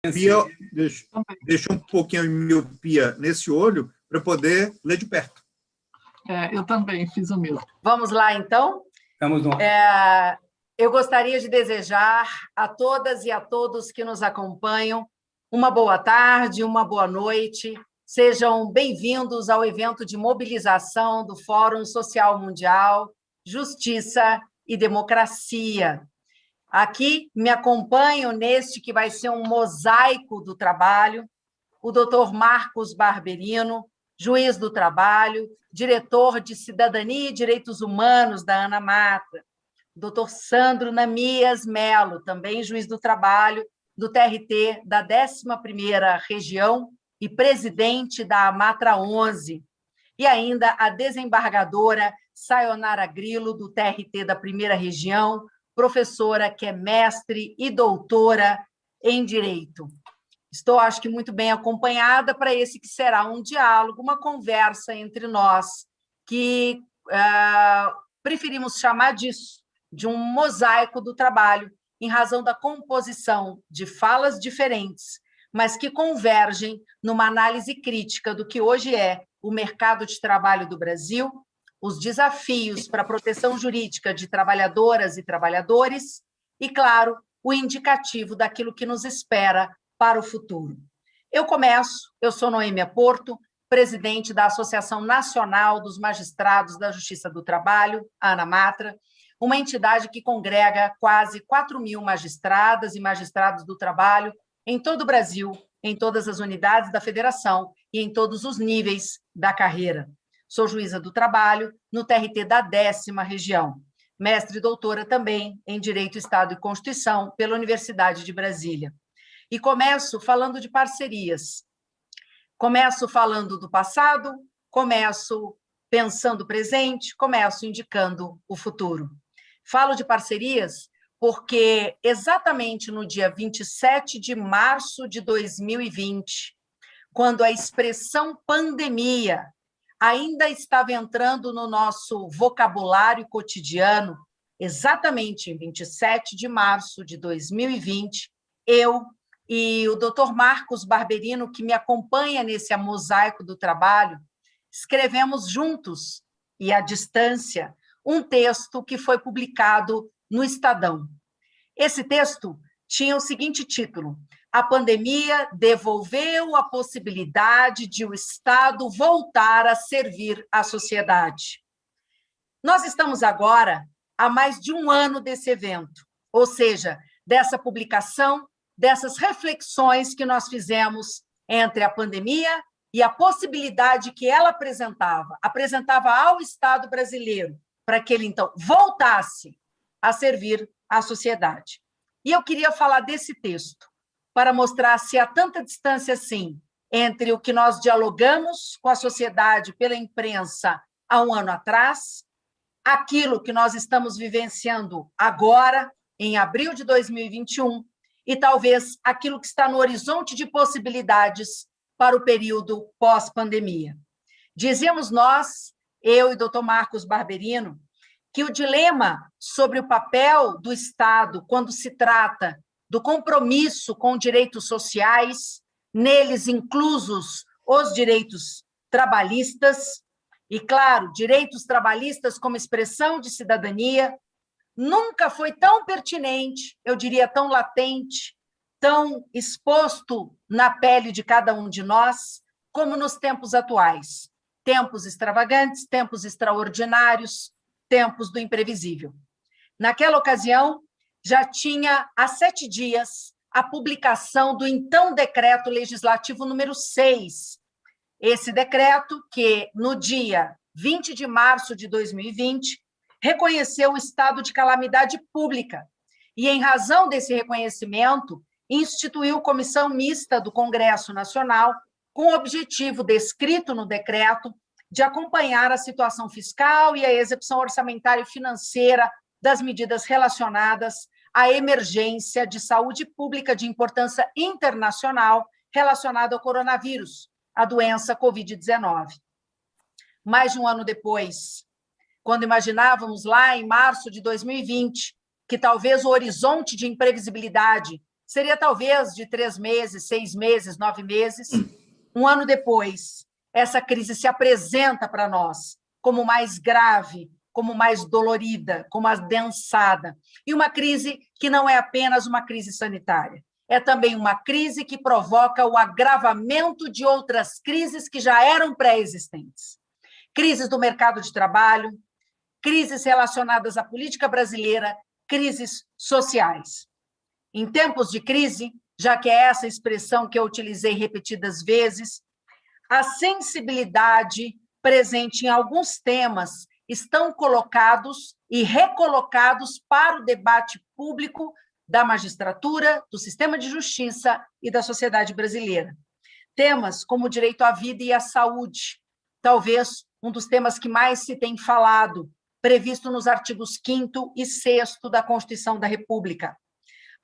Deixou um pouquinho de miopia nesse olho para poder ler de perto. Eu também fiz o mesmo. Vamos lá, então? Vamos lá. Eu gostaria de desejar a todas e a todos que nos acompanham uma boa tarde, uma boa noite. Sejam bem-vindos ao evento de mobilização do Fórum Social Mundial, Justiça e Democracia. Aqui me acompanham neste que vai ser um mosaico do trabalho, o doutor Marcos Barberino, juiz do trabalho, diretor de Cidadania e Direitos Humanos da Ana Matra, o doutor Sandro Namias Melo, também juiz do trabalho do TRT da 11ª Região e presidente da Amatra 11, e ainda a desembargadora Sayonara Grillo, do TRT da 1ª Região, professora que é mestre e doutora em Direito. Estou, acho que, muito bem acompanhada para esse que será um diálogo, uma conversa entre nós, que preferimos chamar disso, de um mosaico do trabalho, em razão da composição de falas diferentes, mas que convergem numa análise crítica do que hoje é o mercado de trabalho do Brasil, os desafios para a proteção jurídica de trabalhadoras e trabalhadores e, claro, o indicativo daquilo que nos espera para o futuro. Eu sou Noêmia Porto, presidente da Associação Nacional dos Magistrados da Justiça do Trabalho, a Ana Matra, uma entidade que congrega quase 4.000 magistradas e magistrados do trabalho em todo o Brasil, em todas as unidades da federação e em todos os níveis da carreira. Sou juíza do trabalho no TRT da 10ª Região, mestre e doutora também em Direito, Estado e Constituição pela Universidade de Brasília. E começo falando de parcerias. Começo falando do passado, começo pensando o presente, começo indicando o futuro. Falo de parcerias porque exatamente no dia 27 de março de 2020, quando a expressão pandemia ainda estava entrando no nosso vocabulário cotidiano, exatamente em 27 de março de 2020, eu e o doutor Marcos Barberino, que me acompanha nesse mosaico do trabalho, escrevemos juntos e à distância um texto que foi publicado no Estadão. Esse texto tinha o seguinte título: A pandemia devolveu a possibilidade de o Estado voltar a servir a sociedade. Nós estamos agora há mais de um ano desse evento, ou seja, dessa publicação, dessas reflexões que nós fizemos entre a pandemia e a possibilidade que ela apresentava ao Estado brasileiro, para que ele, então, voltasse a servir a sociedade. E eu queria falar desse texto, para mostrar se há tanta distância assim entre o que nós dialogamos com a sociedade pela imprensa há um ano atrás, aquilo que nós estamos vivenciando agora, em abril de 2021, e talvez aquilo que está no horizonte de possibilidades para o período pós-pandemia. Dizíamos nós, eu e o doutor Marcos Barberino, que o dilema sobre o papel do Estado quando se trata do compromisso com direitos sociais, neles inclusos os direitos trabalhistas, e, claro, direitos trabalhistas como expressão de cidadania, nunca foi tão pertinente, eu diria tão latente, tão exposto na pele de cada um de nós, como nos tempos atuais. Tempos extravagantes, tempos extraordinários, tempos do imprevisível. Naquela ocasião, já tinha há 7 dias a publicação do então decreto legislativo número 6. Esse decreto que, no dia 20 de março de 2020, reconheceu o estado de calamidade pública e, em razão desse reconhecimento, instituiu comissão mista do Congresso Nacional com o objetivo descrito no decreto de acompanhar a situação fiscal e a execução orçamentária e financeira das medidas relacionadas à emergência de saúde pública de importância internacional relacionada ao coronavírus, a doença Covid-19. Mais de um ano depois, quando imaginávamos lá em março de 2020 que talvez o horizonte de imprevisibilidade seria talvez de 3 meses, 6 meses, 9 meses. Um ano depois, essa crise se apresenta para nós como mais grave, como mais dolorida, como adensada. E uma crise que não é apenas uma crise sanitária, é também uma crise que provoca o agravamento de outras crises que já eram pré-existentes. Crises do mercado de trabalho, crises relacionadas à política brasileira, crises sociais. Em tempos de crise, já que é essa expressão que eu utilizei repetidas vezes, a sensibilidade presente em alguns temas estão colocados e recolocados para o debate público da magistratura, do sistema de justiça e da sociedade brasileira. Temas como o direito à vida e à saúde, talvez um dos temas que mais se tem falado, previsto nos artigos 5º e 6º da Constituição da República.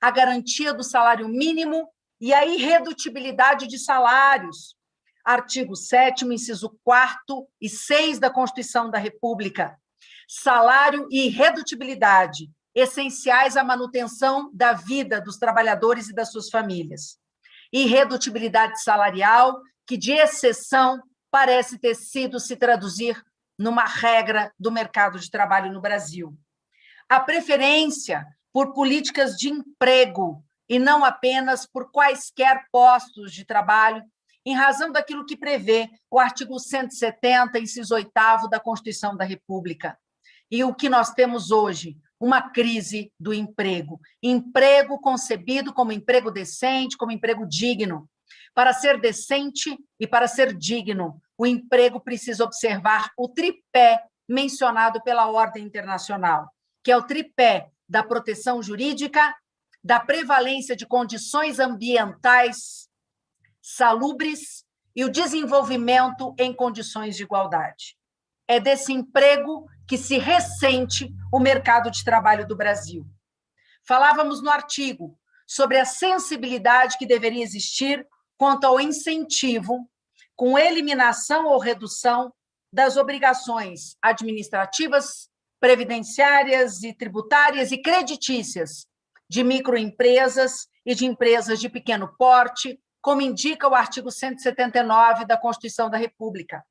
A garantia do salário mínimo e a irredutibilidade de salários, artigo 7º, inciso 4º e 6 da Constituição da República. Salário e irredutibilidade, essenciais à manutenção da vida dos trabalhadores e das suas famílias. Irredutibilidade salarial, que de exceção parece ter sido se traduzir numa regra do mercado de trabalho no Brasil. A preferência por políticas de emprego e não apenas por quaisquer postos de trabalho, em razão daquilo que prevê o artigo 170, inciso 8º da Constituição da República. E o que nós temos hoje? Uma crise do emprego. Emprego concebido como emprego decente, como emprego digno. Para ser decente e para ser digno, o emprego precisa observar o tripé mencionado pela ordem internacional, que é o tripé da proteção jurídica, da prevalência de condições ambientais salubres e o desenvolvimento em condições de igualdade. É desse emprego que se ressente o mercado de trabalho do Brasil. Falávamos no artigo sobre a sensibilidade que deveria existir quanto ao incentivo, com eliminação ou redução das obrigações administrativas, previdenciárias e tributárias e creditícias de microempresas e de empresas de pequeno porte, como indica o artigo 179 da Constituição da República.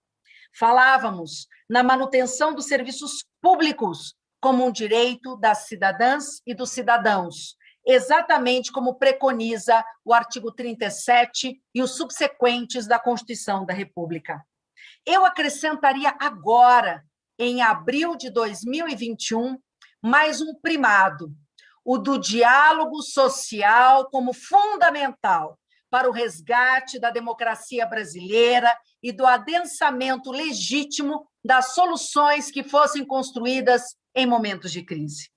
Falávamos na manutenção dos serviços públicos como um direito das cidadãs e dos cidadãos, exatamente como preconiza o artigo 37 e os subsequentes da Constituição da República. Eu acrescentaria agora, em abril de 2021, mais um primado, o do diálogo social como fundamental para o resgate da democracia brasileira e do adensamento legítimo das soluções que fossem construídas em momentos de crise.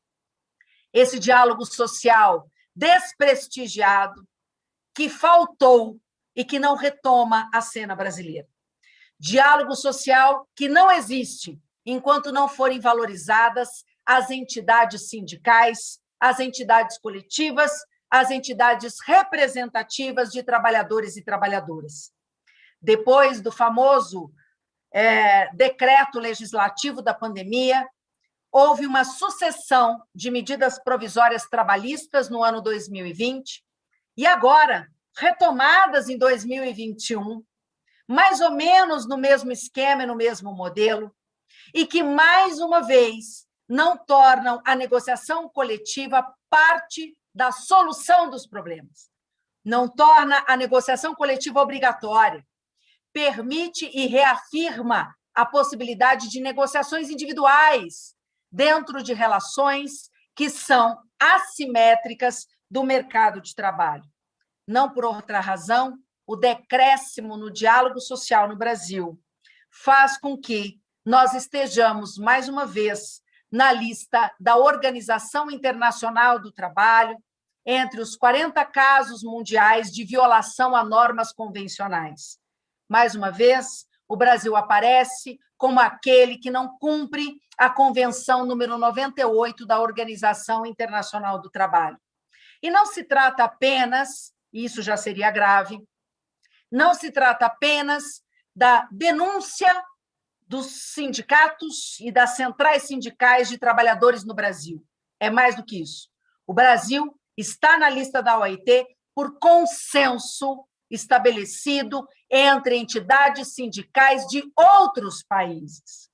Esse diálogo social desprestigiado, que faltou e que não retoma a cena brasileira. Diálogo social que não existe enquanto não forem valorizadas as entidades sindicais, as entidades coletivas, as entidades representativas de trabalhadores e trabalhadoras. Depois do famoso decreto legislativo da pandemia, houve uma sucessão de medidas provisórias trabalhistas no ano 2020 e agora, retomadas em 2021, mais ou menos no mesmo esquema e no mesmo modelo, e que, mais uma vez, não tornam a negociação coletiva parte da solução dos problemas. Não torna a negociação coletiva obrigatória, permite e reafirma a possibilidade de negociações individuais dentro de relações que são assimétricas do mercado de trabalho. Não por outra razão, o decréscimo no diálogo social no Brasil faz com que nós estejamos, mais uma vez, na lista da Organização Internacional do Trabalho, entre os 40 casos mundiais de violação a normas convencionais. Mais uma vez, o Brasil aparece como aquele que não cumpre a Convenção número 98 da Organização Internacional do Trabalho. E não se trata apenas, isso já seria grave, não se trata apenas da denúncia dos sindicatos e das centrais sindicais de trabalhadores no Brasil. É mais do que isso. O Brasil está na lista da OIT por consenso estabelecido entre entidades sindicais de outros países.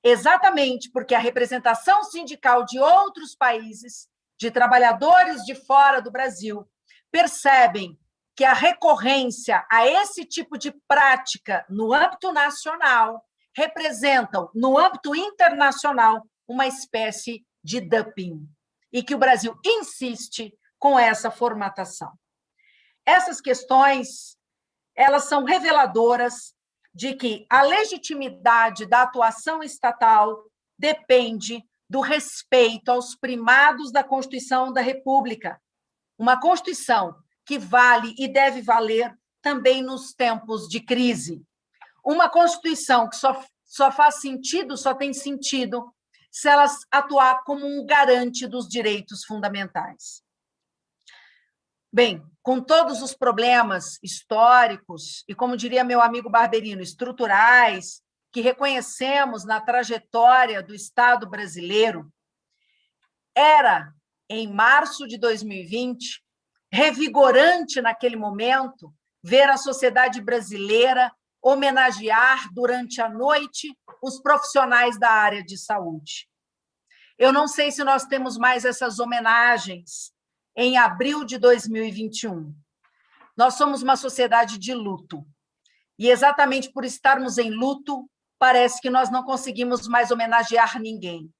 Exatamente porque a representação sindical de outros países, de trabalhadores de fora do Brasil, percebem que a recorrência a esse tipo de prática no âmbito nacional representam, no âmbito internacional, uma espécie de dumping, e que o Brasil insiste com essa formatação. Essas questões, elas são reveladoras de que a legitimidade da atuação estatal depende do respeito aos primados da Constituição da República, uma Constituição que vale e deve valer também nos tempos de crise. Uma Constituição que só faz sentido, só tem sentido, se ela atuar como um garante dos direitos fundamentais. Bem, com todos os problemas históricos e, como diria meu amigo Barberino, estruturais, que reconhecemos na trajetória do Estado brasileiro, era, em março de 2020, revigorante naquele momento ver a sociedade brasileira homenagear durante a noite os profissionais da área de saúde. Eu não sei se nós temos mais essas homenagens em abril de 2021. Nós somos uma sociedade de luto. E exatamente por estarmos em luto, parece que nós não conseguimos mais homenagear ninguém.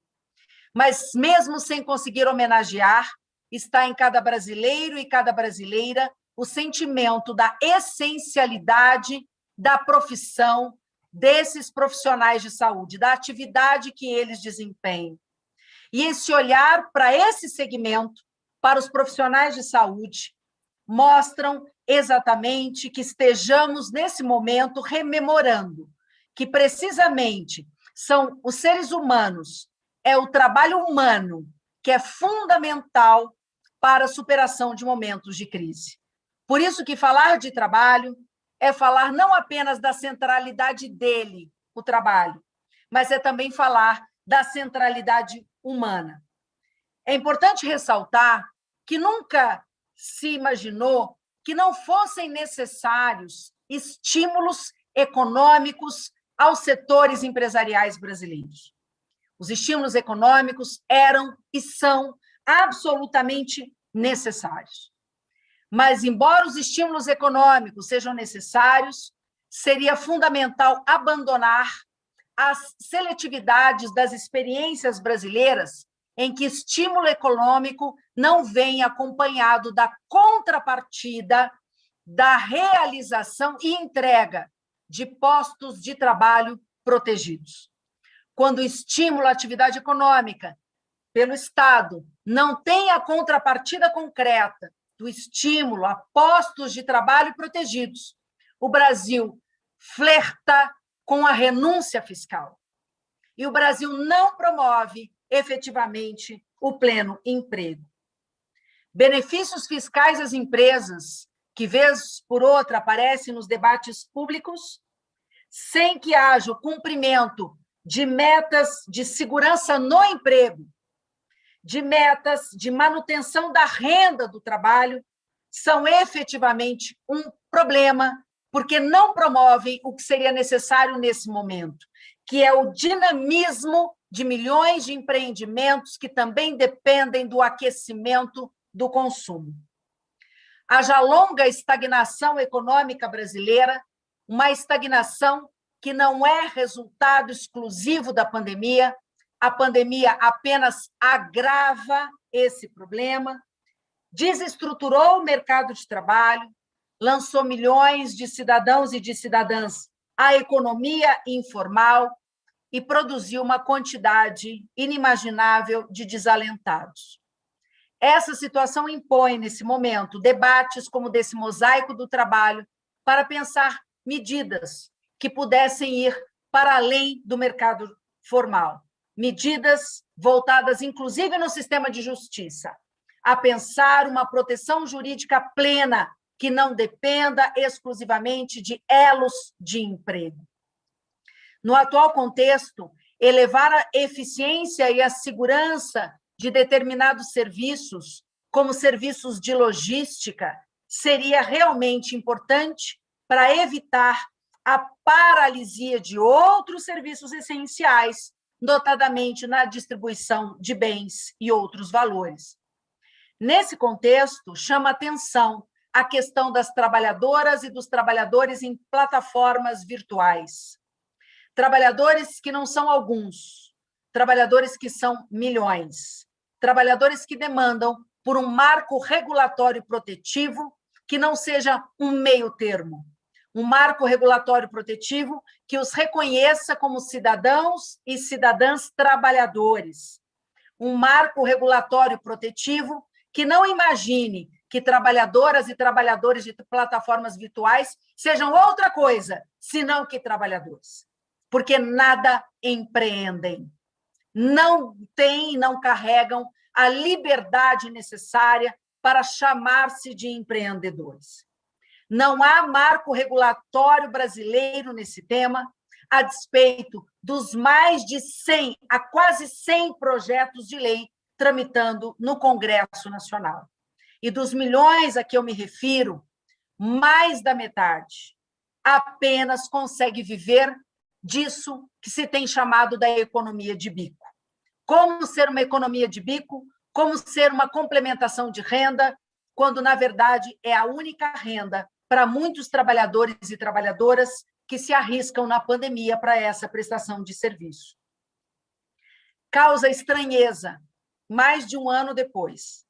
Mas mesmo sem conseguir homenagear, está em cada brasileiro e cada brasileira o sentimento da essencialidade da profissão desses profissionais de saúde, da atividade que eles desempenham. E esse olhar para esse segmento, para os profissionais de saúde, mostram exatamente que estejamos, nesse momento, rememorando que, precisamente, são os seres humanos, é o trabalho humano que é fundamental para a superação de momentos de crise. Por isso que falar de trabalho é falar não apenas da centralidade dele, o trabalho, mas é também falar da centralidade humana. É importante ressaltar que nunca se imaginou que não fossem necessários estímulos econômicos aos setores empresariais brasileiros. Os estímulos econômicos eram e são absolutamente necessários. Mas, embora os estímulos econômicos sejam necessários, seria fundamental abandonar as seletividades das experiências brasileiras em que estímulo econômico não vem acompanhado da contrapartida da realização e entrega de postos de trabalho protegidos. Quando o estímulo à atividade econômica pelo Estado não tem a contrapartida concreta do estímulo a postos de trabalho protegidos, o Brasil flerta com a renúncia fiscal. E o Brasil não promove efetivamente o pleno emprego. Benefícios fiscais às empresas, que vez por outra aparecem nos debates públicos, sem que haja o cumprimento de metas de segurança no emprego, de metas de manutenção da renda do trabalho, são efetivamente um problema, porque não promovem o que seria necessário nesse momento, que é o dinamismo de milhões de empreendimentos que também dependem do aquecimento do consumo. A já longa estagnação econômica brasileira, uma estagnação que não é resultado exclusivo da pandemia, a pandemia apenas agrava esse problema, desestruturou o mercado de trabalho, lançou milhões de cidadãos e de cidadãs à economia informal e produziu uma quantidade inimaginável de desalentados. Essa situação impõe, nesse momento, debates como desse mosaico do trabalho para pensar medidas que pudessem ir para além do mercado formal, medidas voltadas, inclusive, no sistema de justiça, a pensar uma proteção jurídica plena que não dependa exclusivamente de elos de emprego. No atual contexto, elevar a eficiência e a segurança de determinados serviços, como serviços de logística, seria realmente importante para evitar a paralisia de outros serviços essenciais, notadamente na distribuição de bens e outros valores. Nesse contexto, chama atenção a questão das trabalhadoras e dos trabalhadores em plataformas virtuais. Trabalhadores que não são alguns, trabalhadores que são milhões, trabalhadores que demandam por um marco regulatório protetivo que não seja um meio termo, um marco regulatório protetivo que os reconheça como cidadãos e cidadãs trabalhadores, um marco regulatório protetivo que não imagine que trabalhadoras e trabalhadores de plataformas virtuais sejam outra coisa, senão que trabalhadores, porque nada empreendem, não têm, não carregam a liberdade necessária para chamar-se de empreendedores. Não há marco regulatório brasileiro nesse tema, a despeito dos mais de 100 a quase 100 projetos de lei tramitando no Congresso Nacional. E dos milhões a que eu me refiro, mais da metade apenas consegue viver disso que se tem chamado da economia de bico. Como ser uma economia de bico? Como ser uma complementação de renda, quando, na verdade, é a única renda para muitos trabalhadores e trabalhadoras que se arriscam na pandemia para essa prestação de serviço. Causa estranheza, mais de um ano depois,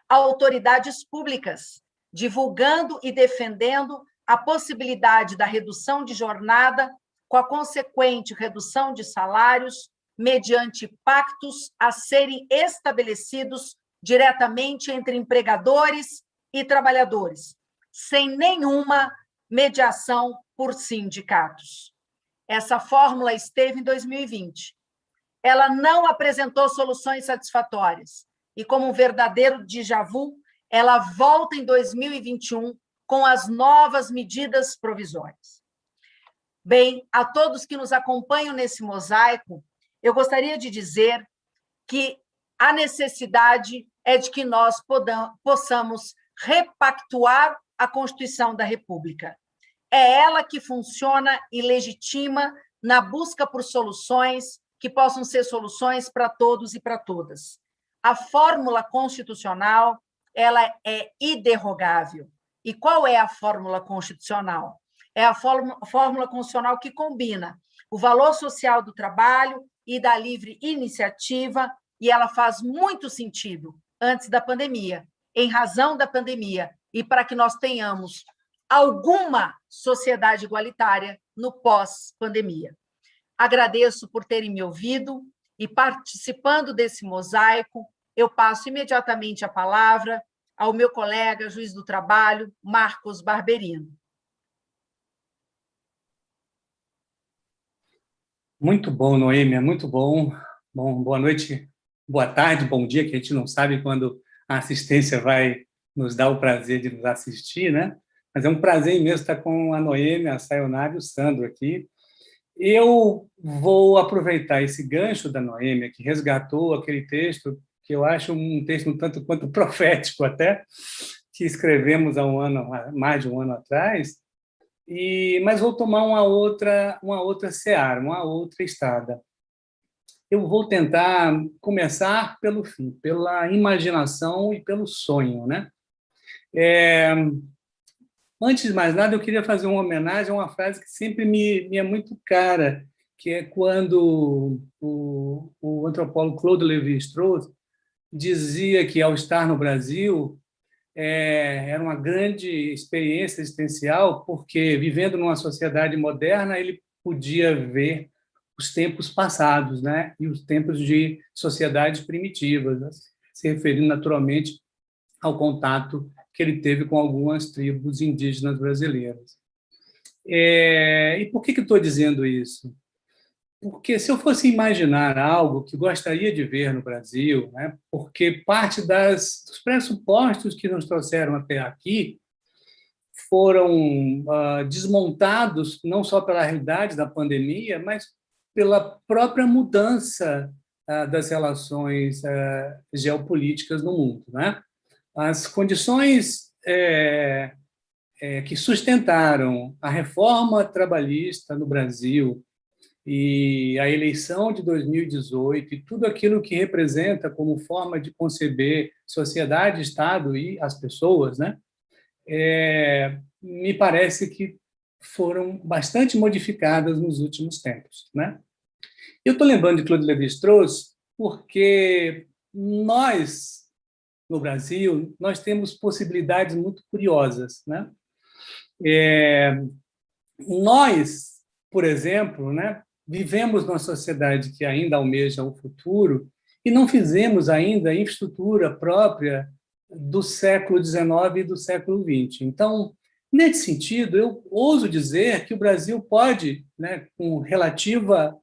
autoridades públicas divulgando e defendendo a possibilidade da redução de jornada com a consequente redução de salários mediante pactos a serem estabelecidos diretamente entre empregadores e trabalhadores, sem nenhuma mediação por sindicatos. Essa fórmula esteve em 2020. Ela não apresentou soluções satisfatórias e, como um verdadeiro déjà vu, ela volta em 2021 com as novas medidas provisórias. Bem, a todos que nos acompanham nesse mosaico, eu gostaria de dizer que a necessidade é de que nós possamos repactuar a Constituição da República. É ela que funciona e legitima na busca por soluções que possam ser soluções para todos e para todas. A fórmula constitucional, ela é iderrogável. E qual é a fórmula constitucional? É a fórmula constitucional que combina o valor social do trabalho e da livre iniciativa, e ela faz muito sentido antes da pandemia, em razão da pandemia, e para que nós tenhamos alguma sociedade igualitária no pós-pandemia. Agradeço por terem me ouvido e, participando desse mosaico, eu passo imediatamente a palavra ao meu colega, juiz do trabalho, Marcos Barberino. Muito bom, Noêmia, muito bom. Bom, boa noite, boa tarde, bom dia, que a gente não sabe quando a assistência vai nos dar o prazer de nos assistir, né? Mas é um prazer imenso estar com a Noêmia, a Sayonara e o Sandro aqui. Eu vou aproveitar esse gancho da Noêmia, que resgatou aquele texto, que eu acho um texto um tanto quanto profético até, que escrevemos há mais de um ano atrás, mas vou tomar uma outra seara, uma outra estrada. Eu vou tentar começar pelo fim, pela imaginação e pelo sonho, né? Antes de mais nada, eu queria fazer uma homenagem a uma frase que sempre me é muito cara, que é quando o antropólogo Claude Lévi-Strauss dizia que, ao estar no Brasil, era uma grande experiência existencial, porque, vivendo numa sociedade moderna, ele podia ver os tempos passados, né? E os tempos de sociedades primitivas, né? Se referindo naturalmente ao contato que ele teve com algumas tribos indígenas brasileiras. E por que estou dizendo isso? Porque, se eu fosse imaginar algo que gostaria de ver no Brasil, né? Porque parte dos pressupostos que nos trouxeram até aqui foram desmontados não só pela realidade da pandemia, mas pela própria mudança das relações geopolíticas no mundo, né? As condições que sustentaram a reforma trabalhista no Brasil e a eleição de 2018 e tudo aquilo que representa como forma de conceber sociedade, Estado e as pessoas, né? Me parece que foram bastante modificadas nos últimos tempos, né? Eu estou lembrando de Claude Lévi-Strauss porque nós, no Brasil, nós temos possibilidades muito curiosas, né? Nós, por exemplo, né, vivemos numa sociedade que ainda almeja o futuro e não fizemos ainda a infraestrutura própria do século XIX e do século XX. Então, nesse sentido, eu ouso dizer que o Brasil pode, né, com relativa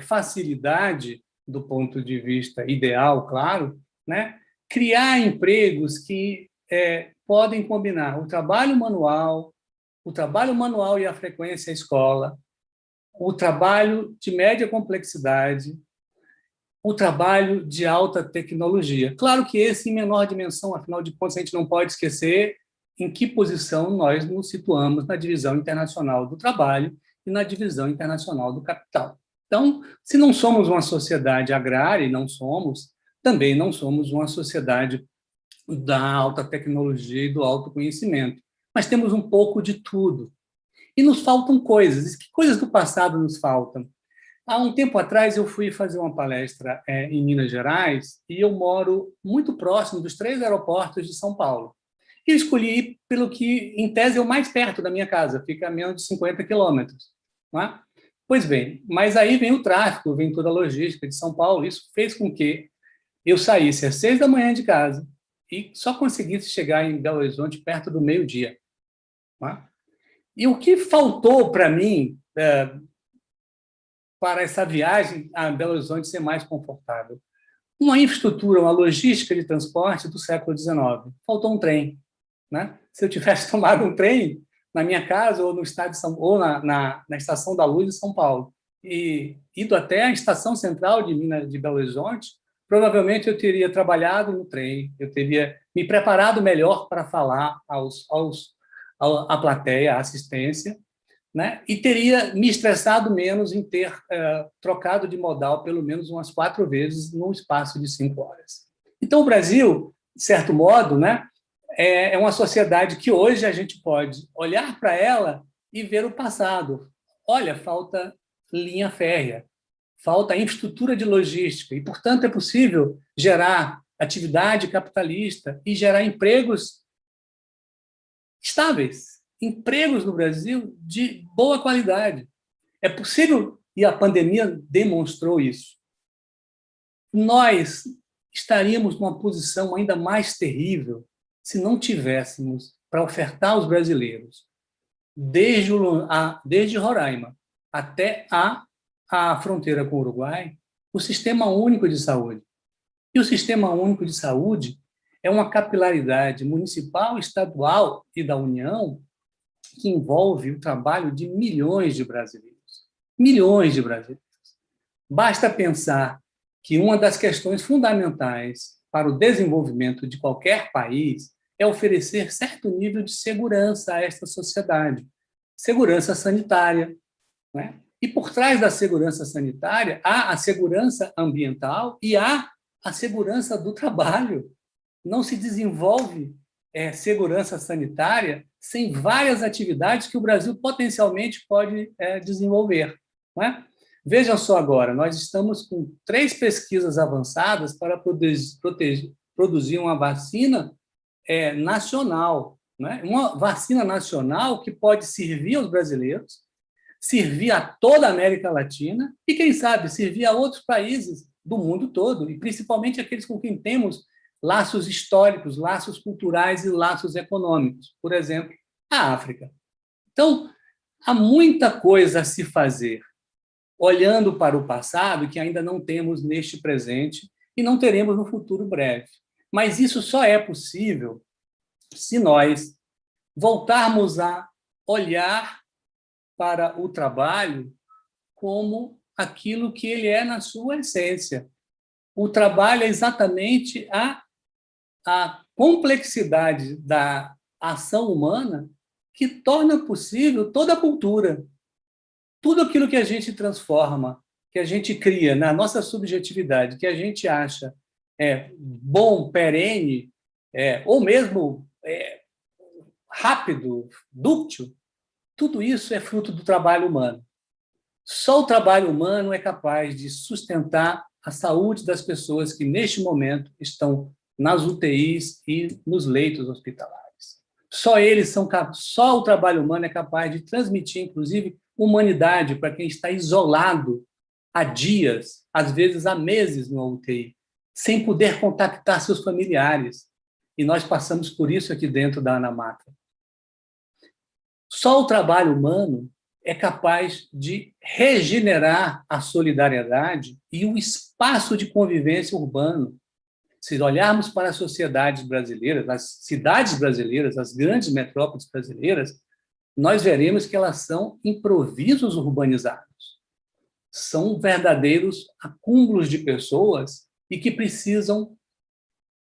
facilidade, do ponto de vista ideal, claro, né, criar empregos que podem combinar o trabalho manual e a frequência à escola, o trabalho de média complexidade, o trabalho de alta tecnologia. Claro que esse em menor dimensão, afinal de contas, a gente não pode esquecer em que posição nós nos situamos na divisão internacional do trabalho e na divisão internacional do capital. Então, se não somos uma sociedade agrária, e não somos, também não somos uma sociedade da alta tecnologia e do alto conhecimento. Mas temos um pouco de tudo. E nos faltam coisas. Que coisas do passado nos faltam? Há um tempo atrás, eu fui fazer uma palestra em Minas Gerais e eu moro muito próximo dos 3 aeroportos de São Paulo. E eu escolhi ir pelo que, em tese, é o mais perto da minha casa, fica a menos de 50 quilômetros. Não é? Pois bem, mas aí vem o tráfego, vem toda a logística de São Paulo. Isso fez com que eu saísse às 6 da manhã de casa e só conseguisse chegar em Belo Horizonte perto do meio-dia. Não é? E o que faltou para mim para essa viagem a Belo Horizonte ser mais confortável? Uma infraestrutura, uma logística de transporte do século XIX. Faltou um trem. Né? Se eu tivesse tomado um trem na minha casa ou no estado de São, ou na Estação da Luz de São Paulo e ido até a Estação Central de Belo Horizonte, provavelmente eu teria trabalhado no trem, eu teria me preparado melhor para falar à plateia, à assistência, né? E teria me estressado menos em ter trocado de modal pelo menos umas 4 vezes num espaço de 5 horas. Então, o Brasil, de certo modo, né, é uma sociedade que hoje a gente pode olhar para ela e ver o passado. Olha, falta linha férrea, falta infraestrutura de logística e, portanto, é possível gerar atividade capitalista e gerar empregos estáveis, empregos no Brasil de boa qualidade. É possível, e a pandemia demonstrou isso. Nós estaríamos numa posição ainda mais terrível se não tivéssemos para ofertar aos brasileiros, desde Roraima até a fronteira com o Uruguai, o Sistema Único de Saúde. E o Sistema Único de Saúde é uma capilaridade municipal, estadual e da União que envolve o trabalho de milhões de brasileiros. Milhões de brasileiros. Basta pensar que uma das questões fundamentais para o desenvolvimento de qualquer país é oferecer certo nível de segurança a esta sociedade. Segurança sanitária, né? E por trás da segurança sanitária há a segurança ambiental e há a segurança do trabalho. Não se desenvolve segurança sanitária sem várias atividades que o Brasil potencialmente pode desenvolver. Não é? Vejam só agora, nós estamos com 3 pesquisas avançadas para produzir uma vacina nacional, né? Uma vacina nacional que pode servir aos brasileiros, servir a toda a América Latina e, quem sabe, servir a outros países do mundo todo, e principalmente aqueles com quem temos laços históricos, laços culturais e laços econômicos, por exemplo, a África. Então, há muita coisa a se fazer, olhando para o passado, que ainda não temos neste presente e não teremos no futuro breve. Mas isso só é possível se nós voltarmos a olhar para o trabalho como aquilo que ele é na sua essência. O trabalho é exatamente a complexidade da ação humana que torna possível toda a cultura. Tudo aquilo que a gente transforma, que a gente cria na nossa subjetividade, que a gente acha bom, perene, ou mesmo rápido, dúctil, tudo isso é fruto do trabalho humano. Só o trabalho humano é capaz de sustentar a saúde das pessoas que, neste momento, estão nas UTIs e nos leitos hospitalares. Só o trabalho humano é capaz de transmitir, inclusive, humanidade para quem está isolado há dias, às vezes há meses no UTI, sem poder contactar seus familiares. E nós passamos por isso aqui dentro da Ana Matra. Só o trabalho humano é capaz de regenerar a solidariedade e o espaço de convivência urbano. Se olharmos para as sociedades brasileiras, as cidades brasileiras, as grandes metrópoles brasileiras, nós veremos que elas são improvisos urbanizados. São verdadeiros acúmulos de pessoas e que precisam,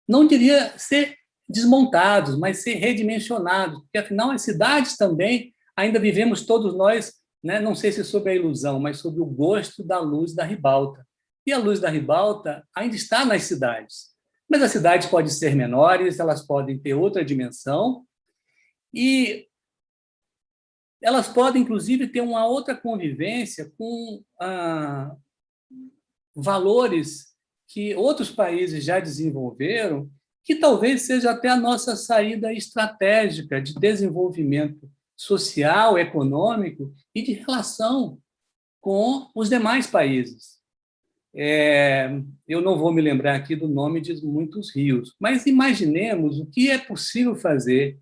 não diria ser desmontados, mas ser redimensionados, porque, afinal, as cidades também, ainda vivemos todos nós, né, não sei se sob a ilusão, mas sob o gosto da luz da ribalta. E a luz da ribalta ainda está nas cidades. Mas as cidades podem ser menores, elas podem ter outra dimensão, e elas podem, inclusive, ter uma outra convivência com valores que outros países já desenvolveram, que talvez seja até a nossa saída estratégica de desenvolvimento social, econômico e de relação com os demais países. Eu não vou me lembrar aqui do nome de muitos rios, mas imaginemos o que é possível fazer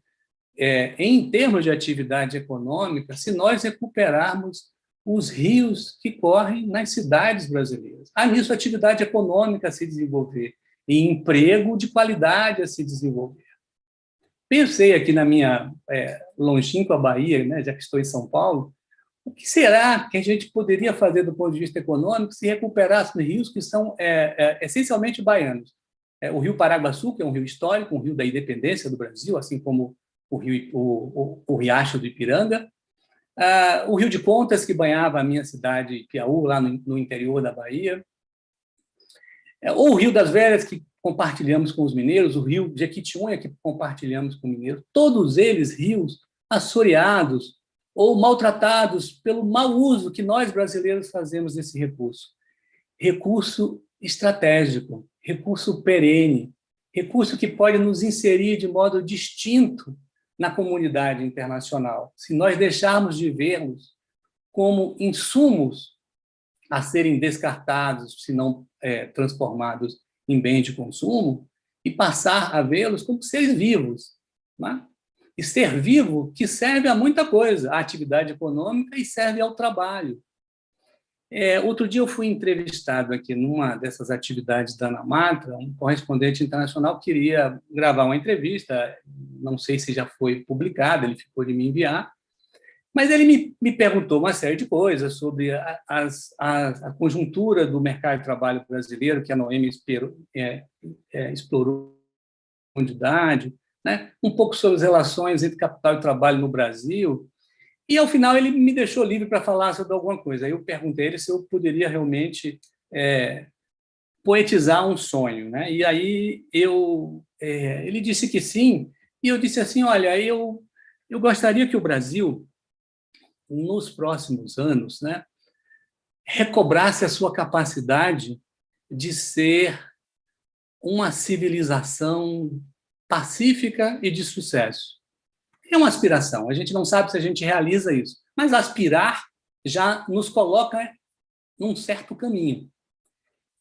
em termos de atividade econômica se nós recuperarmos os rios que correm nas cidades brasileiras. Há nisso atividade econômica a se desenvolver e emprego de qualidade a se desenvolver. Pensei aqui na minha longínqua Bahia, né, já que estou em São Paulo, o que será que a gente poderia fazer do ponto de vista econômico se recuperassem rios que são essencialmente baianos? O rio Paraguaçu, que é um rio histórico, um rio da independência do Brasil, assim como o Riacho do Ipiranga, o Rio de Contas, que banhava a minha cidade, Piauí, lá no interior da Bahia, ou o Rio das Velhas, que compartilhamos com os mineiros, o Rio Jequitinhonha, que compartilhamos com os mineiros, todos eles rios assoreados ou maltratados pelo mau uso que nós brasileiros fazemos desse recurso. Recurso estratégico, recurso perene, recurso que pode nos inserir de modo distinto na comunidade internacional. Se nós deixarmos de vê-los como insumos a serem descartados, se não transformados em bens de consumo, e passar a vê-los como seres vivos, né? E ser vivo que serve a muita coisa, à atividade econômica e serve ao trabalho. Outro dia eu fui entrevistado aqui numa dessas atividades da Ana Matra, um correspondente internacional queria gravar uma entrevista, não sei se já foi publicada, ele ficou de me enviar, mas ele me perguntou uma série de coisas sobre a conjuntura do mercado de trabalho brasileiro, que a Noemi explorou em profundidade, né? Um pouco sobre as relações entre capital e trabalho no Brasil, e, ao final, ele me deixou livre para falar sobre alguma coisa. Aí eu perguntei a ele se eu poderia realmente poetizar um sonho, né? E aí ele disse que sim, e eu disse assim, olha, eu gostaria que o Brasil, nos próximos anos, né, recobrasse a sua capacidade de ser uma civilização pacífica e de sucesso. É uma aspiração, a gente não sabe se a gente realiza isso, mas aspirar já nos coloca num certo caminho.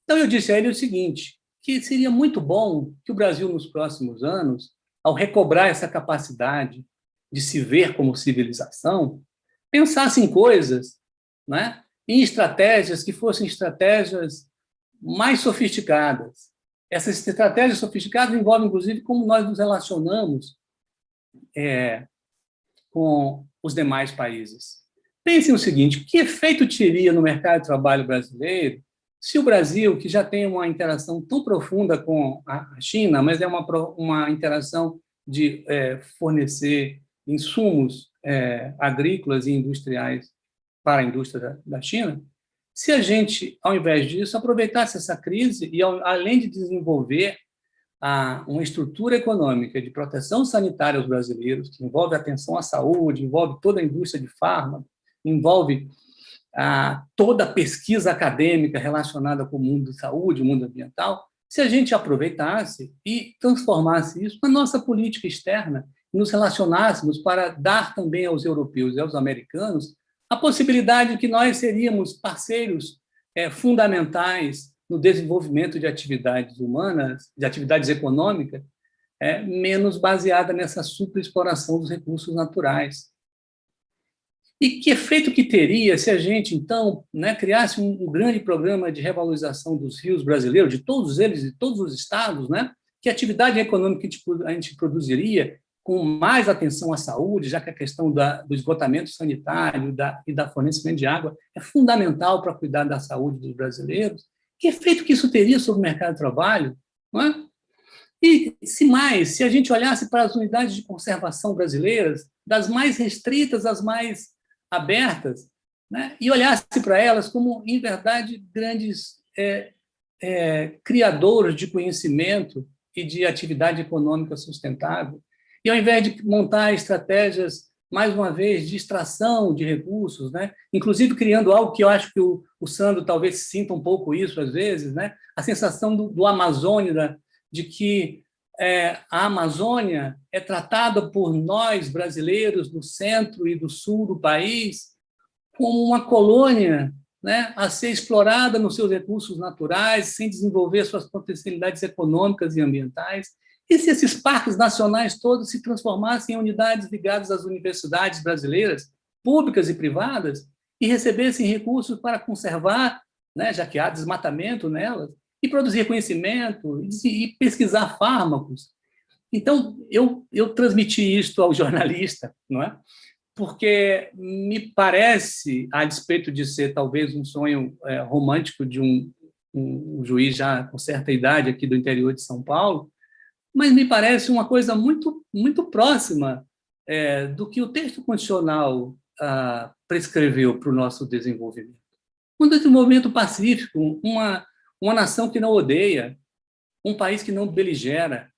Então, eu disse a ele o seguinte, que seria muito bom que o Brasil, nos próximos anos, ao recobrar essa capacidade de se ver como civilização, pensasse em coisas, né, em estratégias que fossem estratégias mais sofisticadas. Essas estratégias sofisticadas envolvem, inclusive, como nós nos relacionamos com os demais países. Pense no seguinte, que efeito teria no mercado de trabalho brasileiro Se o Brasil, que já tem uma interação tão profunda com a China, mas é uma interação de fornecer insumos agrícolas e industriais para a indústria da China, se a gente, ao invés disso, aproveitasse essa crise e, além de desenvolver uma estrutura econômica de proteção sanitária aos brasileiros, que envolve atenção à saúde, envolve toda a indústria de fármaco, envolve toda a pesquisa acadêmica relacionada com o mundo da saúde, o mundo ambiental, se a gente aproveitasse e transformasse isso na nossa política externa, e nos relacionássemos para dar também aos europeus e aos americanos a possibilidade de que nós seríamos parceiros fundamentais no desenvolvimento de atividades humanas, de atividades econômicas, menos baseada nessa superexploração dos recursos naturais. E que efeito que teria se a gente, então, criasse um grande programa de revalorização dos rios brasileiros, de todos eles, de todos os estados, que atividade econômica a gente produziria com mais atenção à saúde, já que a questão do esgotamento sanitário e da fornecimento de água é fundamental para cuidar da saúde dos brasileiros. Que efeito que isso teria sobre o mercado de trabalho? Não é? E, se a gente olhasse para as unidades de conservação brasileiras, das mais restritas às mais abertas, e olhasse para elas como, em verdade, grandes criadores de conhecimento e de atividade econômica sustentável, e ao invés de montar estratégias, mais uma vez, de extração de recursos, inclusive criando algo que eu acho que o Sandro talvez sinta um pouco isso às vezes, a sensação do Amazônia, de que a Amazônia é tratada por nós, brasileiros, do centro e do sul do país, como uma colônia a ser explorada nos seus recursos naturais, sem desenvolver suas potencialidades econômicas e ambientais. E se esses parques nacionais todos se transformassem em unidades ligadas às universidades brasileiras, públicas e privadas, e recebessem recursos para conservar, já que há desmatamento nelas, e produzir conhecimento, e pesquisar fármacos. Então, eu transmiti isto ao jornalista, não é? Porque me parece, a despeito de ser talvez um sonho romântico de um juiz já com certa idade aqui do interior de São Paulo, mas me parece uma coisa muito, muito próxima do que o texto constitucional prescreveu para o nosso desenvolvimento. Um desenvolvimento pacífico, uma nação que não odeia, um país que não beligera,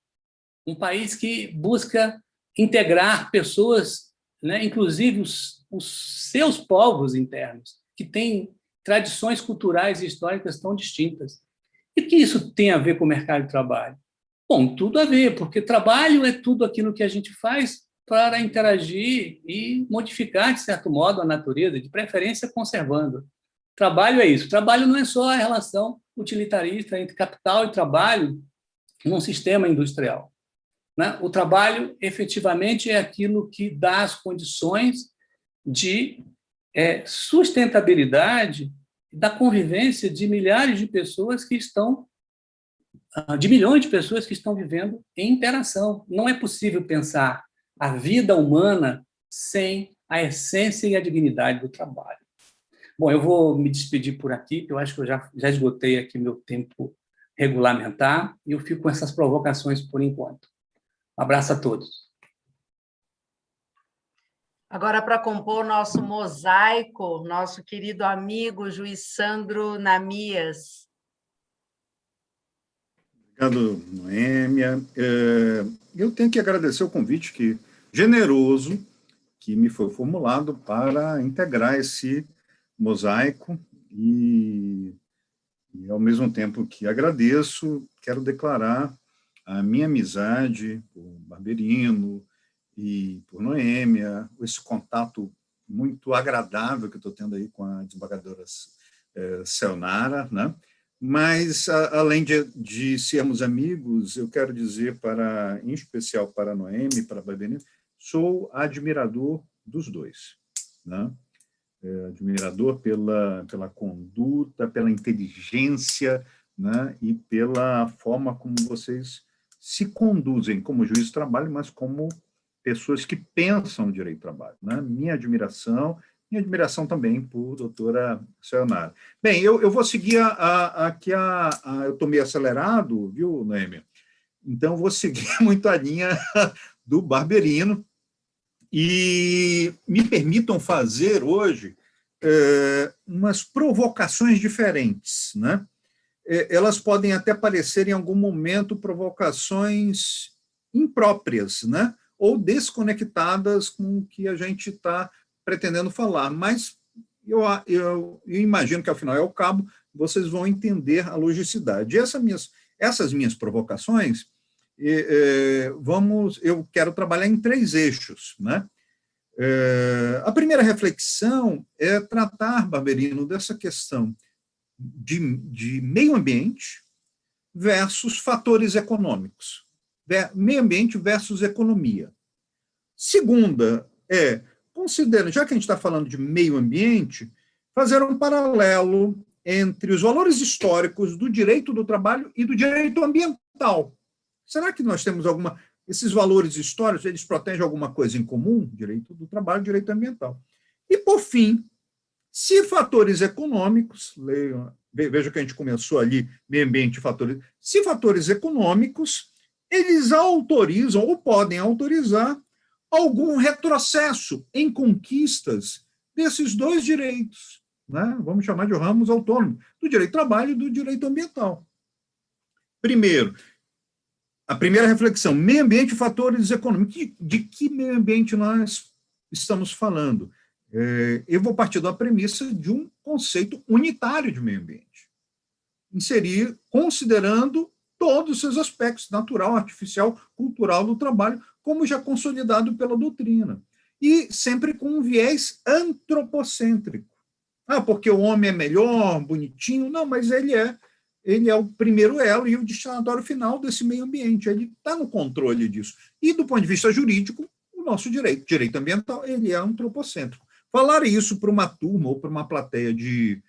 um país que busca integrar pessoas, inclusive os seus povos internos, que têm tradições culturais e históricas tão distintas. E o que isso tem a ver com o mercado de trabalho? Bom, tudo a ver, porque trabalho é tudo aquilo que a gente faz para interagir e modificar, de certo modo, a natureza, de preferência conservando. Trabalho é isso. Trabalho não é só a relação utilitarista entre capital e trabalho num sistema industrial. O trabalho, efetivamente, é aquilo que dá as condições de sustentabilidade da convivência de milhares de pessoas que estão, de milhões de pessoas que estão vivendo em interação. Não é possível pensar a vida humana sem a essência e a dignidade do trabalho. Bom, eu vou me despedir por aqui, porque eu acho que eu já esgotei aqui meu tempo regulamentar, e eu fico com essas provocações por enquanto. Um abraço a todos. Agora, para compor nosso mosaico, nosso querido amigo juiz Sandro Namias. Obrigado, Noêmia. Eu tenho que agradecer o convite generoso que me foi formulado para integrar esse mosaico e ao mesmo tempo que agradeço, quero declarar a minha amizade por Barberino e por Noêmia, esse contato muito agradável que eu estou tendo aí com a desembargadora Sayonara, Mas, além de sermos amigos, eu quero dizer, em especial para a Noêmia e para a Barberino, sou admirador dos dois, admirador pela conduta, pela inteligência, e pela forma como vocês se conduzem como juízes de trabalho, mas como pessoas que pensam direito do trabalho. Minha admiração Minha admiração também por doutora Sayonara. Bem, eu vou seguir aqui eu estou meio acelerado, viu, Noêmia? Então, vou seguir muito a linha do Barberino e me permitam fazer hoje umas provocações diferentes, né? Elas podem até parecer, em algum momento, provocações impróprias, né? Ou desconectadas com o que a gente está pretendendo falar, mas eu imagino que, ao final e ao cabo, vocês vão entender a logicidade. Essas minhas provocações, eu quero trabalhar em 3 eixos, né? A primeira reflexão é tratar, Barberino, dessa questão de meio ambiente versus fatores econômicos. Meio ambiente versus economia. Segunda considera, já que a gente está falando de meio ambiente, fazer um paralelo entre os valores históricos do direito do trabalho e do direito ambiental. Será que nós temos esses valores históricos, eles protegem alguma coisa em comum? Direito do trabalho, direito ambiental. E, por fim, se fatores econômicos, veja que a gente começou ali, meio ambiente e fatores, se fatores econômicos, eles autorizam ou podem autorizar algum retrocesso em conquistas desses 2 direitos, né? Vamos chamar de ramos autônomos, do direito do trabalho e do direito ambiental. Primeiro, a primeira reflexão, meio ambiente e fatores econômicos. De que meio ambiente nós estamos falando? Eu vou partir da premissa de um conceito unitário de meio ambiente. Inserir, considerando todos os seus aspectos, natural, artificial, cultural do trabalho, como já consolidado pela doutrina. E sempre com um viés antropocêntrico. Porque o homem é melhor, bonitinho. Não, mas ele é o primeiro elo e o destinatário final desse meio ambiente. Ele está no controle disso. E, do ponto de vista jurídico, o nosso direito ambiental, ele é antropocêntrico. Falar isso para uma turma ou para uma plateia de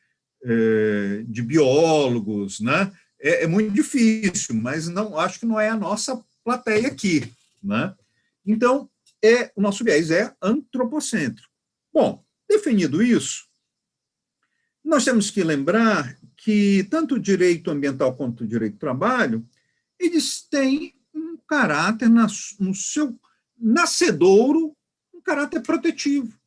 biólogos, né, é muito difícil, mas acho que não é a nossa plateia aqui, né? Então, o nosso viés é antropocêntrico. Bom, definido isso, nós temos que lembrar que tanto o direito ambiental quanto o direito do trabalho, eles têm um caráter, no seu nascedouro, um caráter protetivo.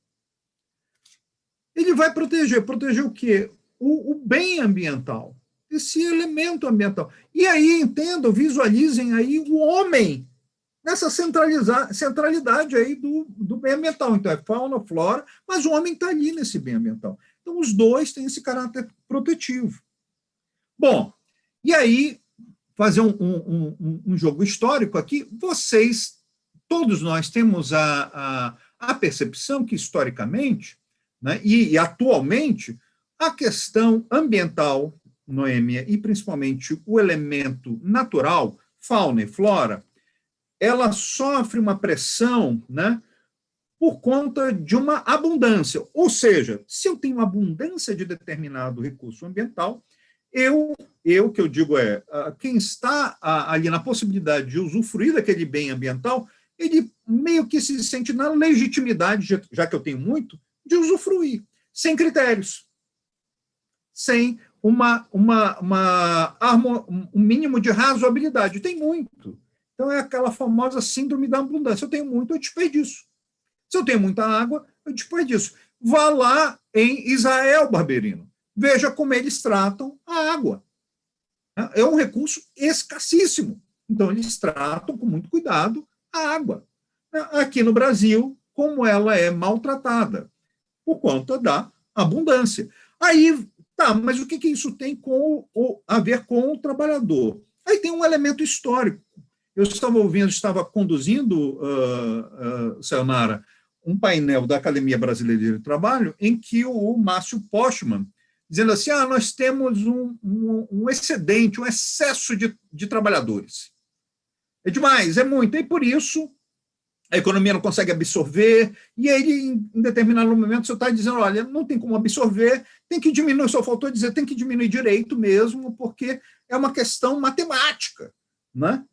Ele vai proteger o quê? O bem ambiental, esse elemento ambiental. E aí, entendam, visualizem aí o homem nessa centralidade aí do bem ambiental. Então, é fauna, flora, mas o homem está ali nesse bem ambiental. Então, os 2 têm esse caráter protetivo. Bom, e aí, fazer um jogo histórico aqui, todos nós temos a percepção que, historicamente, né, e atualmente, a questão ambiental, Noêmia, e principalmente o elemento natural, fauna e flora, ela sofre uma pressão, né, por conta de uma abundância. Ou seja, se eu tenho abundância de determinado recurso ambiental, que eu digo quem está ali na possibilidade de usufruir daquele bem ambiental, ele meio que se sente na legitimidade, já que eu tenho muito, de usufruir, sem critérios, sem um mínimo de razoabilidade. Tem muito. Então, é aquela famosa síndrome da abundância. Eu tenho muito, eu desperdiço. Se eu tenho muita água, eu desperdiço. Vá lá em Israel, Barberino. Veja como eles tratam a água. É um recurso escassíssimo. Então, eles tratam com muito cuidado a água. Aqui no Brasil, como ela é maltratada, por conta da abundância. Aí, mas o que isso tem a ver com o trabalhador? Aí tem um elemento histórico. Eu estava conduzindo, Sayonara, um painel da Academia Brasileira de Trabalho, em que o Márcio Postman, dizendo assim, nós temos um excedente, um excesso de trabalhadores. É demais, é muito, e por isso a economia não consegue absorver, e aí, em determinado momento, você está dizendo, olha, não tem como absorver, tem que diminuir, só faltou dizer, tem que diminuir direito mesmo, porque é uma questão matemática, né?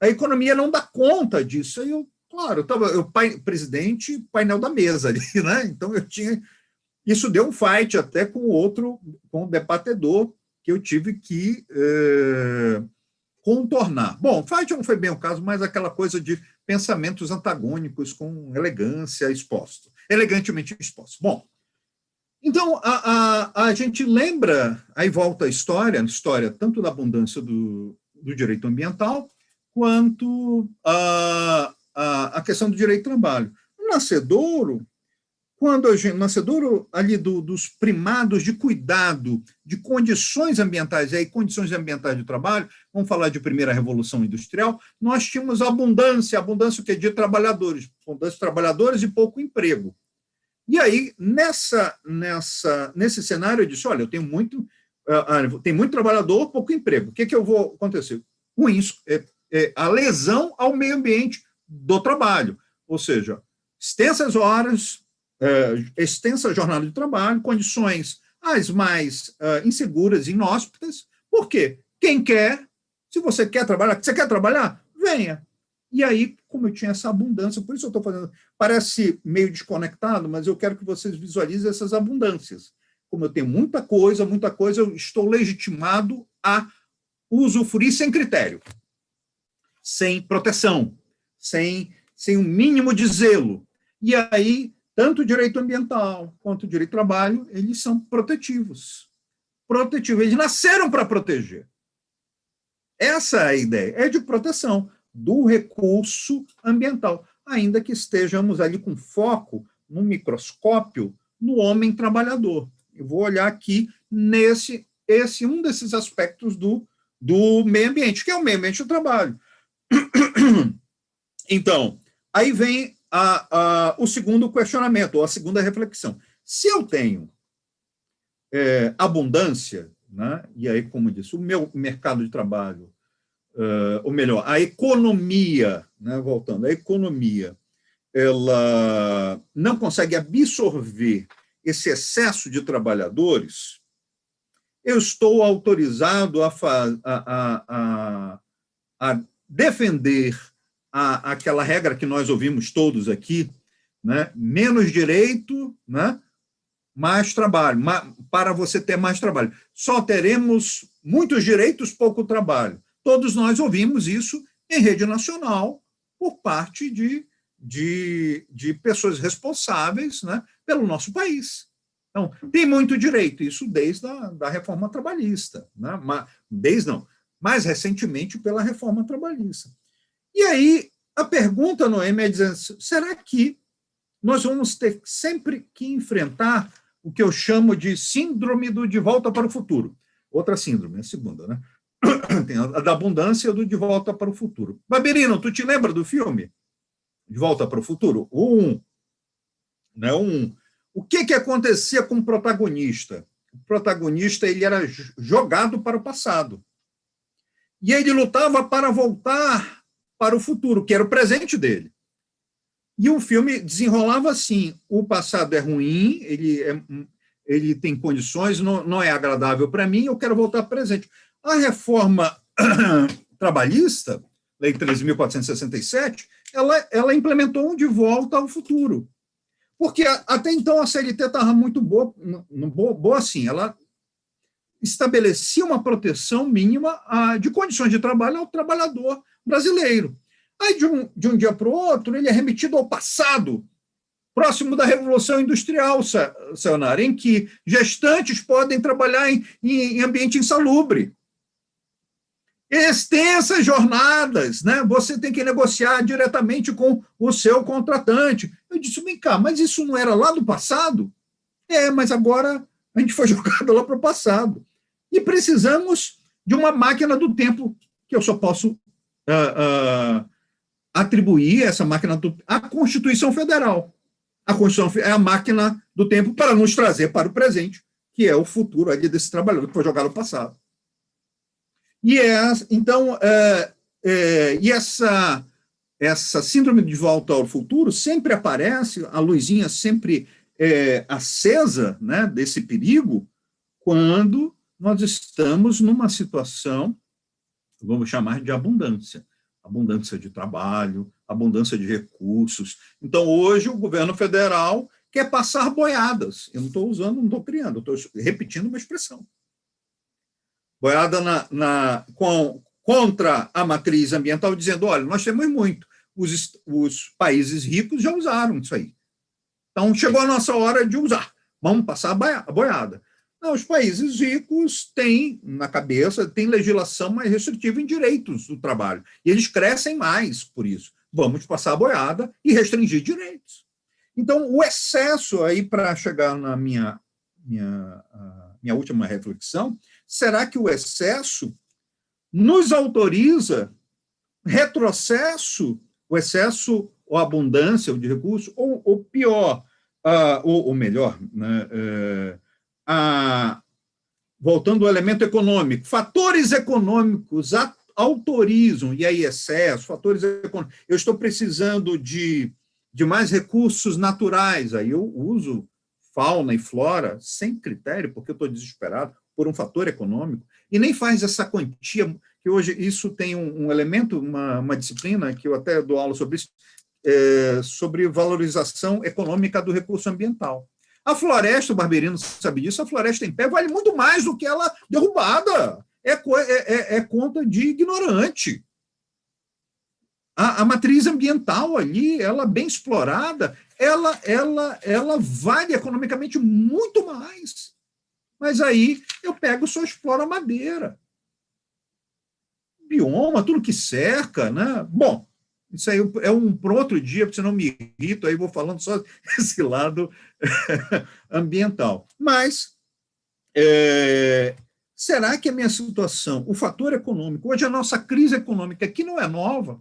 A economia não dá conta disso. Aí eu Claro, eu presidente, painel da mesa ali, né? Então eu tinha. Isso deu um fight até com com o debatedor, que eu tive que contornar. Bom, fight não foi bem o caso, mas aquela coisa de pensamentos antagônicos com elegância exposto, elegantemente exposto. Bom, então a gente lembra, aí volta a história tanto da abundância do direito ambiental, quanto a questão do direito do trabalho. O nascedouro, nascedouro ali dos primados de cuidado, de condições ambientais, e aí condições ambientais de trabalho, vamos falar de primeira revolução industrial, nós tínhamos abundância o que é de trabalhadores, abundância de trabalhadores e pouco emprego. E aí, nesse cenário, eu disse, olha, eu tenho muito trabalhador, pouco emprego. O que eu vou acontecer? Com isso, a lesão ao meio ambiente do trabalho, ou seja, extensas horas, extensa jornada de trabalho, condições as mais inseguras e inóspitas. Por quê? Quem quer, se você quer trabalhar, venha. E aí, como eu tinha essa abundância, por isso eu estou fazendo, parece meio desconectado, mas eu quero que vocês visualizem essas abundâncias. Como eu tenho muita coisa, eu estou legitimado a usufruir sem critério, sem proteção, sem um mínimo de zelo. E aí, tanto o direito ambiental quanto o direito do trabalho, eles são protetivos. Eles nasceram para proteger. Essa é a ideia, é de proteção do recurso ambiental, ainda que estejamos ali com foco, no microscópio, no homem trabalhador. Eu vou olhar aqui um desses aspectos do meio ambiente, que é o meio ambiente do trabalho. Então, aí vem o segundo questionamento, ou a segunda reflexão. Se eu tenho abundância, né, e aí, como eu disse, o meu mercado de trabalho, ou melhor, a economia, né, voltando, a economia, ela não consegue absorver esse excesso de trabalhadores, eu estou autorizado a defender aquela regra que nós ouvimos todos aqui, né? Menos direito, né? Mais trabalho, para você ter mais trabalho. Só teremos muitos direitos, pouco trabalho. Todos nós ouvimos isso em rede nacional por parte de pessoas responsáveis, né, pelo nosso país. Então, tem muito direito, isso desde a reforma trabalhista, né? Mais recentemente pela reforma trabalhista. E aí, a pergunta, Noemi, é dizendo, será que nós vamos ter sempre que enfrentar o que eu chamo de síndrome do de volta para o futuro? Outra síndrome, a segunda, né? Tem a da abundância do de volta para o futuro. Baberino, tu te lembra do filme? De volta para o futuro? Né? O que acontecia com o protagonista? O protagonista ele era jogado para o passado. E ele lutava para voltar para o futuro, que era o presente dele. E o filme desenrolava assim, o passado é ruim, ele tem condições, não é agradável para mim, eu quero voltar para o presente. A reforma trabalhista, Lei 13.467, ela implementou um de volta ao futuro. Porque até então a CLT estava muito boa assim, ela estabelecia uma proteção mínima de condições de trabalho ao trabalhador brasileiro. Aí, de um dia para o outro, ele é remetido ao passado, próximo da Revolução Industrial, Sayonara, em que gestantes podem trabalhar em ambiente insalubre. Extensas jornadas, né? Você tem que negociar diretamente com o seu contratante. Eu disse, vem cá, mas isso não era lá do passado? Mas agora a gente foi jogado lá para o passado. E precisamos de uma máquina do tempo, que eu só posso atribuir essa máquina à Constituição Federal. A Constituição é a máquina do tempo para nos trazer para o presente, que é o futuro ali desse trabalhador que foi jogado no passado. E então, essa síndrome de volta ao futuro sempre aparece, a luzinha sempre acesa, né, desse perigo, quando nós estamos numa situação, vamos chamar de abundância. abundância de trabalho, abundância de recursos. Então, hoje, o governo federal quer passar boiadas. Eu não estou usando, não estou criando, estou repetindo uma expressão. Boiada contra a matriz ambiental, dizendo, olha, nós temos muito. Os países ricos já usaram isso aí. Então, chegou a nossa hora de usar. Vamos passar a boiada. Não, os países ricos têm na cabeça, têm legislação mais restritiva em direitos do trabalho. E eles crescem mais por isso. Vamos passar a boiada e restringir direitos. Então, o excesso, aí para chegar na minha última reflexão, será que o excesso nos autoriza retrocesso, o excesso ou abundância de recursos, ou pior, ou melhor, né, voltando ao elemento econômico, fatores econômicos autorizam, e aí excesso, fatores econômicos. Eu estou precisando de mais recursos naturais, aí eu uso fauna e flora sem critério, porque eu estou desesperado por um fator econômico, e nem faz essa quantia, que hoje isso tem um elemento, uma disciplina, que eu até dou aula sobre isso, sobre valorização econômica do recurso ambiental. A floresta, o Barberino sabe disso, a floresta em pé vale muito mais do que ela derrubada. É conta de ignorante. A matriz ambiental ali, ela bem explorada, ela vale economicamente muito mais. Mas aí eu pego, só exploro a madeira. Bioma, tudo que cerca, né? Bom, isso aí é para outro dia, porque senão me irrito, aí vou falando só esse lado ambiental. Mas, será que a minha situação, o fator econômico, hoje a nossa crise econômica, que não é nova,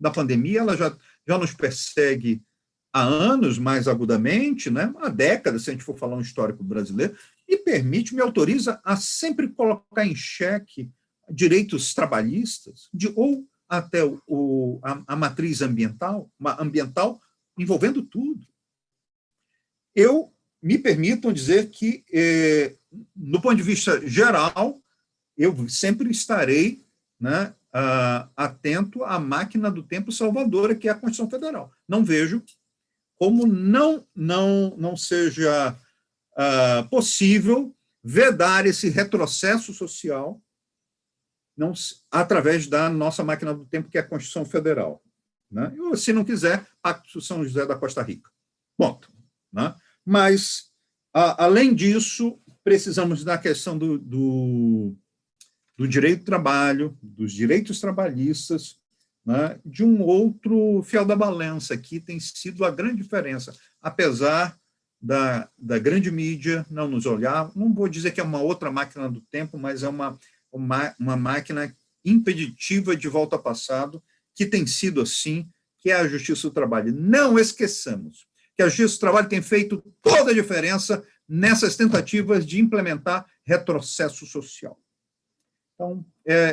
da pandemia, ela já nos persegue há anos, mais agudamente, né? Há décadas, se a gente for falar um histórico brasileiro, me autoriza a sempre colocar em xeque direitos trabalhistas, ou até a matriz ambiental envolvendo tudo. Me permitam dizer que, do ponto de vista geral, eu sempre estarei, né, atento à máquina do tempo salvadora, que é a Constituição Federal. Não vejo como não seja possível vedar esse retrocesso social através da nossa máquina do tempo, que é a Constituição Federal. Né? Ou, se não quiser, Pacto São José da Costa Rica. Ponto. Né? Mas, além disso, precisamos da questão do direito do trabalho, dos direitos trabalhistas, né? De um outro fiel da balança, que tem sido a grande diferença, apesar da grande mídia não nos olhar. Não vou dizer que é uma outra máquina do tempo, mas é uma máquina impeditiva de volta ao passado, que tem sido assim, que é a Justiça do Trabalho. Não esqueçamos que a Justiça do Trabalho tem feito toda a diferença nessas tentativas de implementar retrocesso social. Então,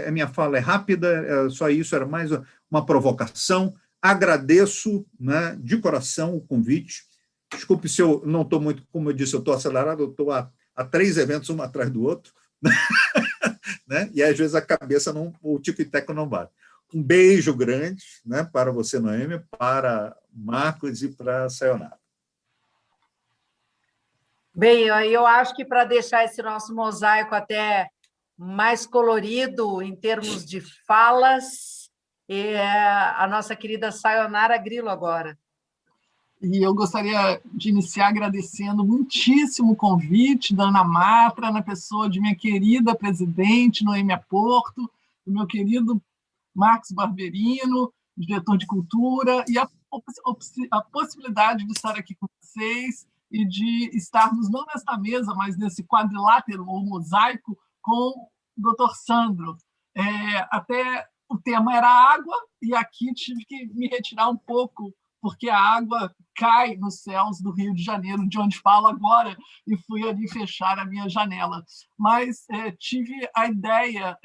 a minha fala é rápida, só isso, era mais uma provocação. Agradeço, né, de coração o convite. Desculpe se eu não estou muito, como eu disse, eu estou acelerado, eu estou a 3 eventos, um atrás do outro, né? E às vezes a cabeça, o tico e teco não bate. Um beijo grande, né, para você, Noêmia, para Marcos e para a Sayonara. Bem, eu acho que para deixar esse nosso mosaico até mais colorido em termos de falas, a nossa querida Sayonara Grilo agora. E eu gostaria de iniciar agradecendo muitíssimo o convite da Ana Matra, na pessoa de minha querida presidente, Noêmia Porto, do meu querido Marcos Barberino, diretor de cultura, e a possibilidade de estar aqui com vocês e de estarmos não nesta mesa, mas nesse quadrilátero ou mosaico com o Dr. Sandro. Até o tema era água, e aqui tive que me retirar um pouco, porque a água cai nos céus do Rio de Janeiro, de onde falo agora, e fui ali fechar a minha janela. Mas tive a ideia,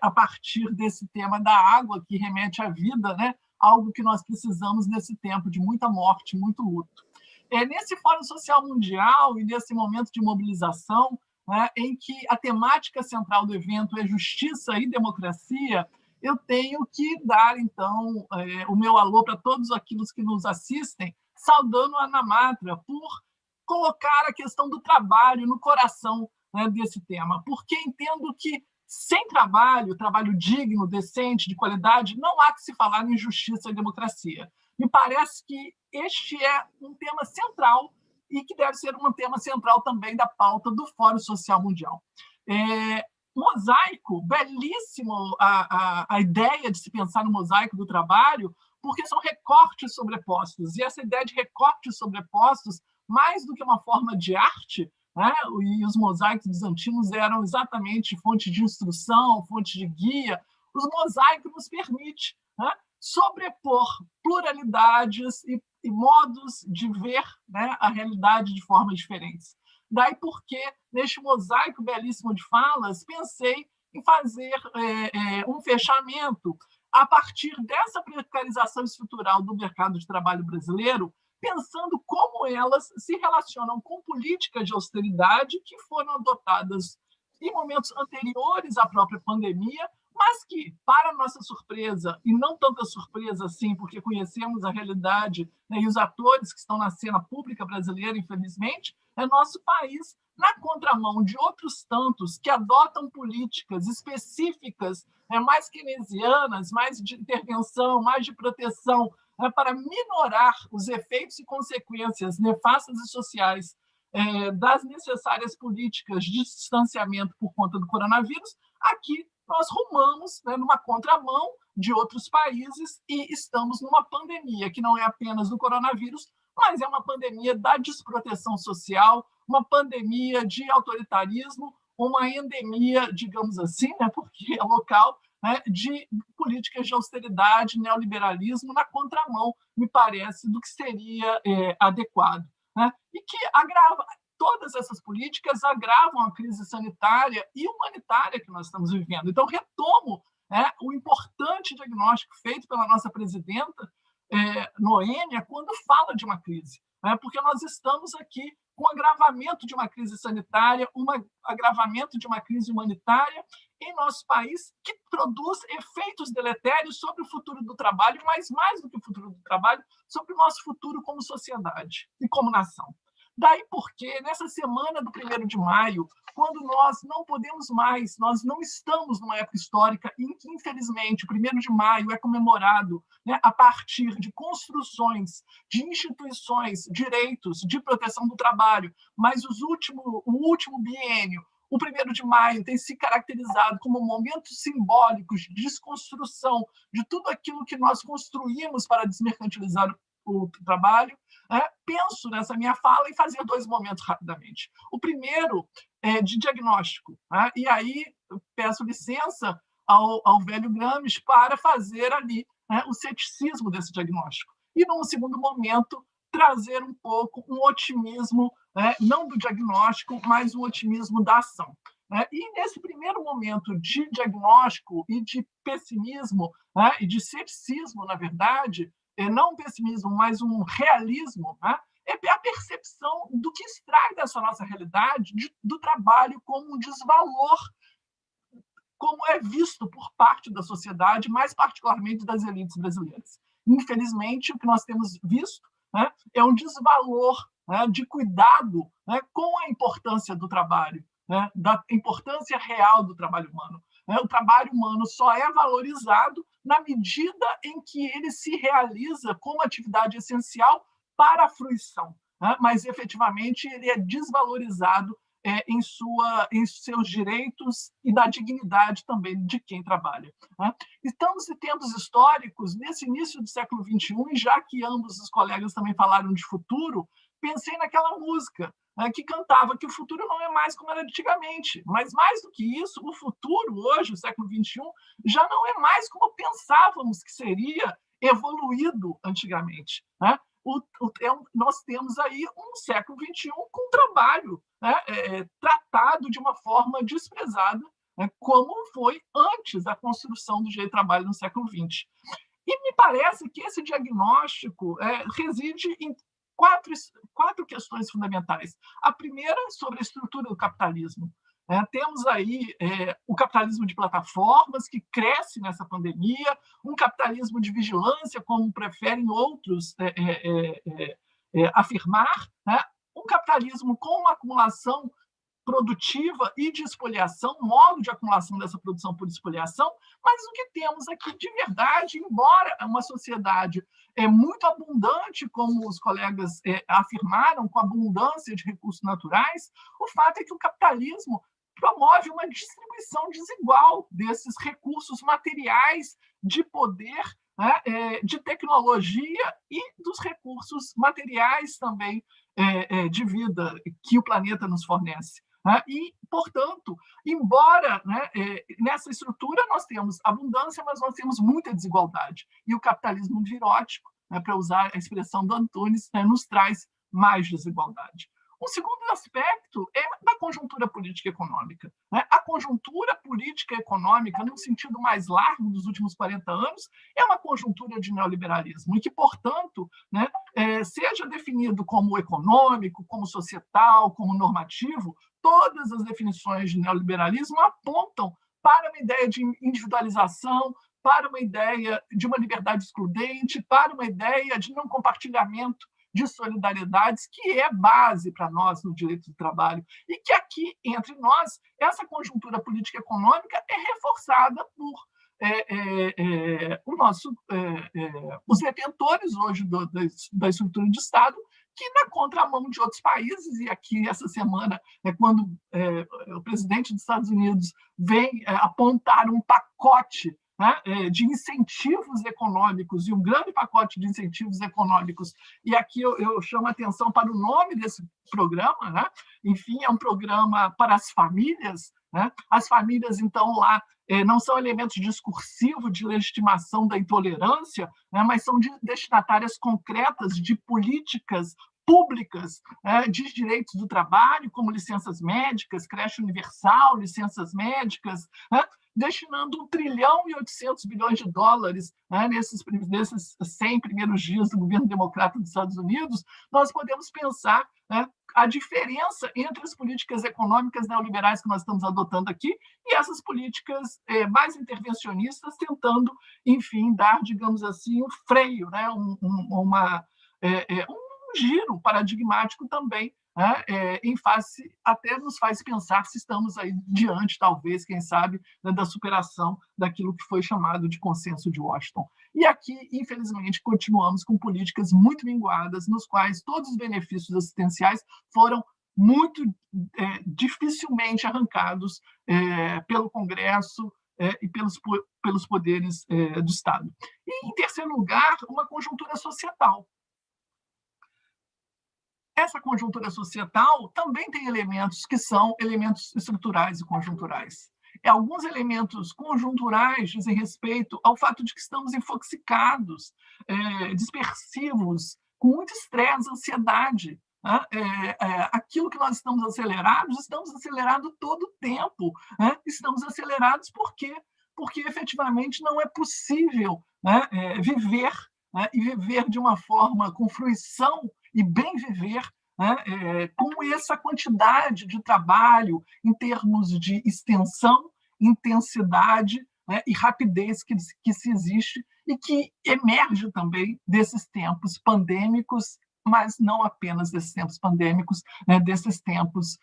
a partir desse tema da água, que remete à vida, né? Algo que nós precisamos nesse tempo de muita morte, muito luto. Nesse Fórum Social Mundial e nesse momento de mobilização, né, em que a temática central do evento é justiça e democracia, eu tenho que dar, então, o meu alô para todos aqueles que nos assistem, saudando a Ana Matra por colocar a questão do trabalho no coração, né, desse tema, porque entendo que sem trabalho, trabalho digno, decente, de qualidade, não há que se falar em justiça e democracia. Me parece que este é um tema central e que deve ser um tema central também da pauta do Fórum Social Mundial. Mosaico, belíssimo a ideia de se pensar no mosaico do trabalho, porque são recortes sobrepostos, e essa ideia de recortes sobrepostos, mais do que uma forma de arte, né? E os mosaicos bizantinos eram exatamente fonte de instrução, fonte de guia. Os mosaicos nos permitem, né, sobrepor pluralidades e modos de ver, né, a realidade de formas diferentes. Daí porque, neste mosaico belíssimo de falas, pensei em fazer um fechamento a partir dessa precarização estrutural do mercado de trabalho brasileiro, pensando como elas se relacionam com políticas de austeridade que foram adotadas em momentos anteriores à própria pandemia, mas que, para nossa surpresa, e não tanta surpresa assim, porque conhecemos a realidade, né, e os atores que estão na cena pública brasileira, infelizmente, é nosso país, na contramão de outros tantos que adotam políticas específicas, mais keynesianas, mais de intervenção, mais de proteção, para minorar os efeitos e consequências nefastas e sociais das necessárias políticas de distanciamento por conta do coronavírus. Aqui nós rumamos, né, numa contramão de outros países e estamos numa pandemia que não é apenas do coronavírus, mas é uma pandemia da desproteção social, uma pandemia de autoritarismo, uma endemia, digamos assim, né, porque é local, né, de políticas de austeridade, neoliberalismo, na contramão, me parece, do que seria adequado, né? E que agrava. Todas essas políticas agravam a crise sanitária e humanitária que nós estamos vivendo. Então, retomo o importante diagnóstico feito pela nossa presidenta, Noêmia, quando fala de uma crise, porque nós estamos aqui com o agravamento de uma crise sanitária, um agravamento de uma crise humanitária em nosso país, que produz efeitos deletérios sobre o futuro do trabalho, mas mais do que o futuro do trabalho, sobre o nosso futuro como sociedade e como nação. Daí porque, nessa semana do 1º de maio, quando nós não podemos mais, nós não estamos numa época histórica em que, infelizmente, o 1º de maio é comemorado, né, a partir de construções, de instituições, direitos de proteção do trabalho, mas o último biênio, o 1º de maio, tem se caracterizado como momentos simbólicos de desconstrução de tudo aquilo que nós construímos para desmercantilizar o trabalho. Penso nessa minha fala em fazer 2 momentos rapidamente. O primeiro é de diagnóstico, e aí eu peço licença ao velho Gramsci para fazer ali o ceticismo desse diagnóstico. E, num segundo momento, trazer um pouco um otimismo, não do diagnóstico, mas um otimismo da ação. E, nesse primeiro momento de diagnóstico e de pessimismo, e de ceticismo, na verdade, não um pessimismo, mas um realismo, é a percepção do que extrai dessa nossa realidade do trabalho como um desvalor, como é visto por parte da sociedade, mais particularmente das elites brasileiras. Infelizmente, o que nós temos visto é um desvalor de cuidado com a importância do trabalho, da importância real do trabalho humano. O trabalho humano só é valorizado na medida em que ele se realiza como atividade essencial para a fruição, mas, efetivamente, ele é desvalorizado em seus direitos e da dignidade também de quem trabalha. Estamos em tempos históricos, nesse início do século XXI, e já que ambos os colegas também falaram de futuro, pensei naquela música que cantava que o futuro não é mais como era antigamente, mas, mais do que isso, o futuro, hoje, o século XXI, já não é mais como pensávamos que seria evoluído antigamente. Nós temos aí um século XXI com trabalho tratado de uma forma desprezada, como foi antes da construção do direito do trabalho no século XX. E me parece que esse diagnóstico reside em quatro questões fundamentais. A primeira, sobre a estrutura do capitalismo. Temos aí o capitalismo de plataformas, que cresce nessa pandemia, um capitalismo de vigilância, como preferem outros afirmar, né? Um capitalismo com uma acumulação produtiva e de espoliação, modo de acumulação dessa produção por espoliação, mas o que temos aqui de verdade, embora uma sociedade muito abundante, como os colegas afirmaram, com abundância de recursos naturais, o fato é que o capitalismo promove uma distribuição desigual desses recursos materiais de poder, né, de tecnologia e dos recursos materiais também de vida que o planeta nos fornece. E, portanto, embora, né, nessa estrutura nós temos abundância, mas nós temos muita desigualdade. E o capitalismo virótico, né, para usar a expressão do Antunes, né, nos traz mais desigualdade. Um segundo aspecto é da conjuntura política e econômica. Né? A conjuntura política e econômica, no sentido mais largo dos últimos 40 anos, é uma conjuntura de neoliberalismo e que, portanto, né, seja definido como econômico, como societal, como normativo, todas as definições de neoliberalismo apontam para uma ideia de individualização, para uma ideia de uma liberdade excludente, para uma ideia de não compartilhamento de solidariedades, que é base para nós no direito do trabalho, e que aqui, entre nós, essa conjuntura política e econômica é reforçada por os detentores hoje da estrutura de Estado, que, na contramão de outros países, e aqui essa semana, quando o presidente dos Estados Unidos vem apontar um pacote, né, de incentivos econômicos, e um grande pacote de incentivos econômicos, e aqui eu chamo a atenção para o nome desse programa, né? Enfim, é um programa para as famílias, né? As famílias, então, lá não são elementos discursivos de legitimação da intolerância, né, mas são destinatárias concretas de políticas públicas de direitos do trabalho, como licenças médicas, creche universal, licenças médicas, né, destinando $1,8 trilhão, né, nesses 100 primeiros dias do governo democrata dos Estados Unidos. Nós podemos pensar, né, a diferença entre as políticas econômicas neoliberais que nós estamos adotando aqui e essas políticas mais intervencionistas, tentando, enfim, dar, digamos assim, um freio, né, um giro paradigmático também, né, até nos faz pensar se estamos aí diante, talvez, quem sabe, né, da superação daquilo que foi chamado de consenso de Washington. E aqui, infelizmente, continuamos com políticas muito minguadas, nos quais todos os benefícios assistenciais foram muito dificilmente arrancados pelo Congresso e pelos poderes do Estado. E, em terceiro lugar, uma conjuntura societal. Essa conjuntura societal também tem elementos que são elementos estruturais e conjunturais. Alguns elementos conjunturais dizem respeito ao fato de que estamos infoxicados, dispersivos, com muito estresse, ansiedade. Né? Aquilo que nós estamos acelerados todo o tempo. Né? Estamos acelerados por quê? Porque efetivamente não é possível, né, viver, né, e viver de uma forma com fruição e bem viver, né, com essa quantidade de trabalho em termos de extensão, intensidade, né, e rapidez que se existe e que emerge também desses tempos pandêmicos, mas não apenas desses tempos pandêmicos, né, desses tempos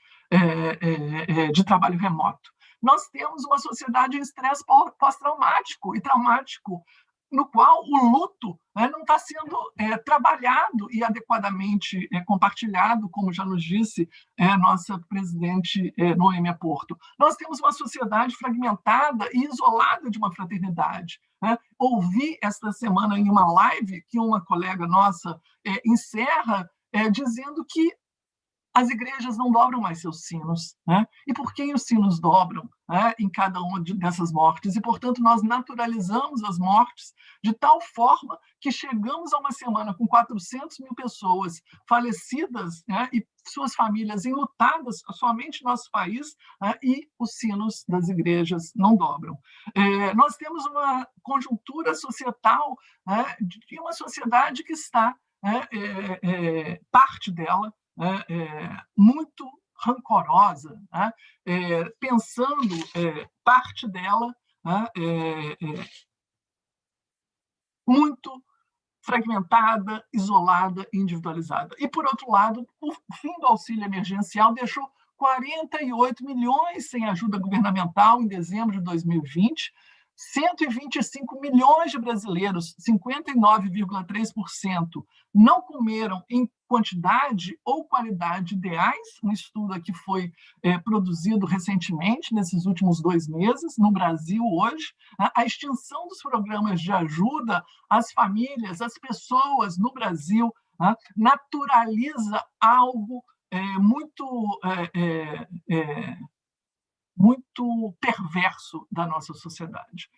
de trabalho remoto. Nós temos uma sociedade em estresse pós-traumático e traumático, no qual o luto, né, não está sendo trabalhado e adequadamente compartilhado, como já nos disse nossa presidente Noêmia Porto. Nós temos uma sociedade fragmentada e isolada de uma fraternidade. Né? Ouvi esta semana em uma live que uma colega nossa encerra dizendo que as igrejas não dobram mais seus sinos. Né? E por que os sinos dobram, né, em cada uma dessas mortes? E, portanto, nós naturalizamos as mortes de tal forma que chegamos a uma semana com 400 mil pessoas falecidas, né, e suas famílias enlutadas somente no nosso país, né, e os sinos das igrejas não dobram. Nós temos uma conjuntura societal, né, de uma sociedade que está, parte dela, muito rancorosa, né? Pensando parte dela, né? Muito fragmentada, isolada e individualizada. E, por outro lado, o fim do auxílio emergencial deixou 48 milhões sem ajuda governamental em dezembro de 2020, 125 milhões de brasileiros, 59,3%, não comeram em quantidade ou qualidade ideais, um estudo que foi produzido recentemente, nesses últimos 2 meses, no Brasil hoje. A extinção dos programas de ajuda às famílias, às pessoas no Brasil, naturaliza algo muito perverso da nossa sociedade,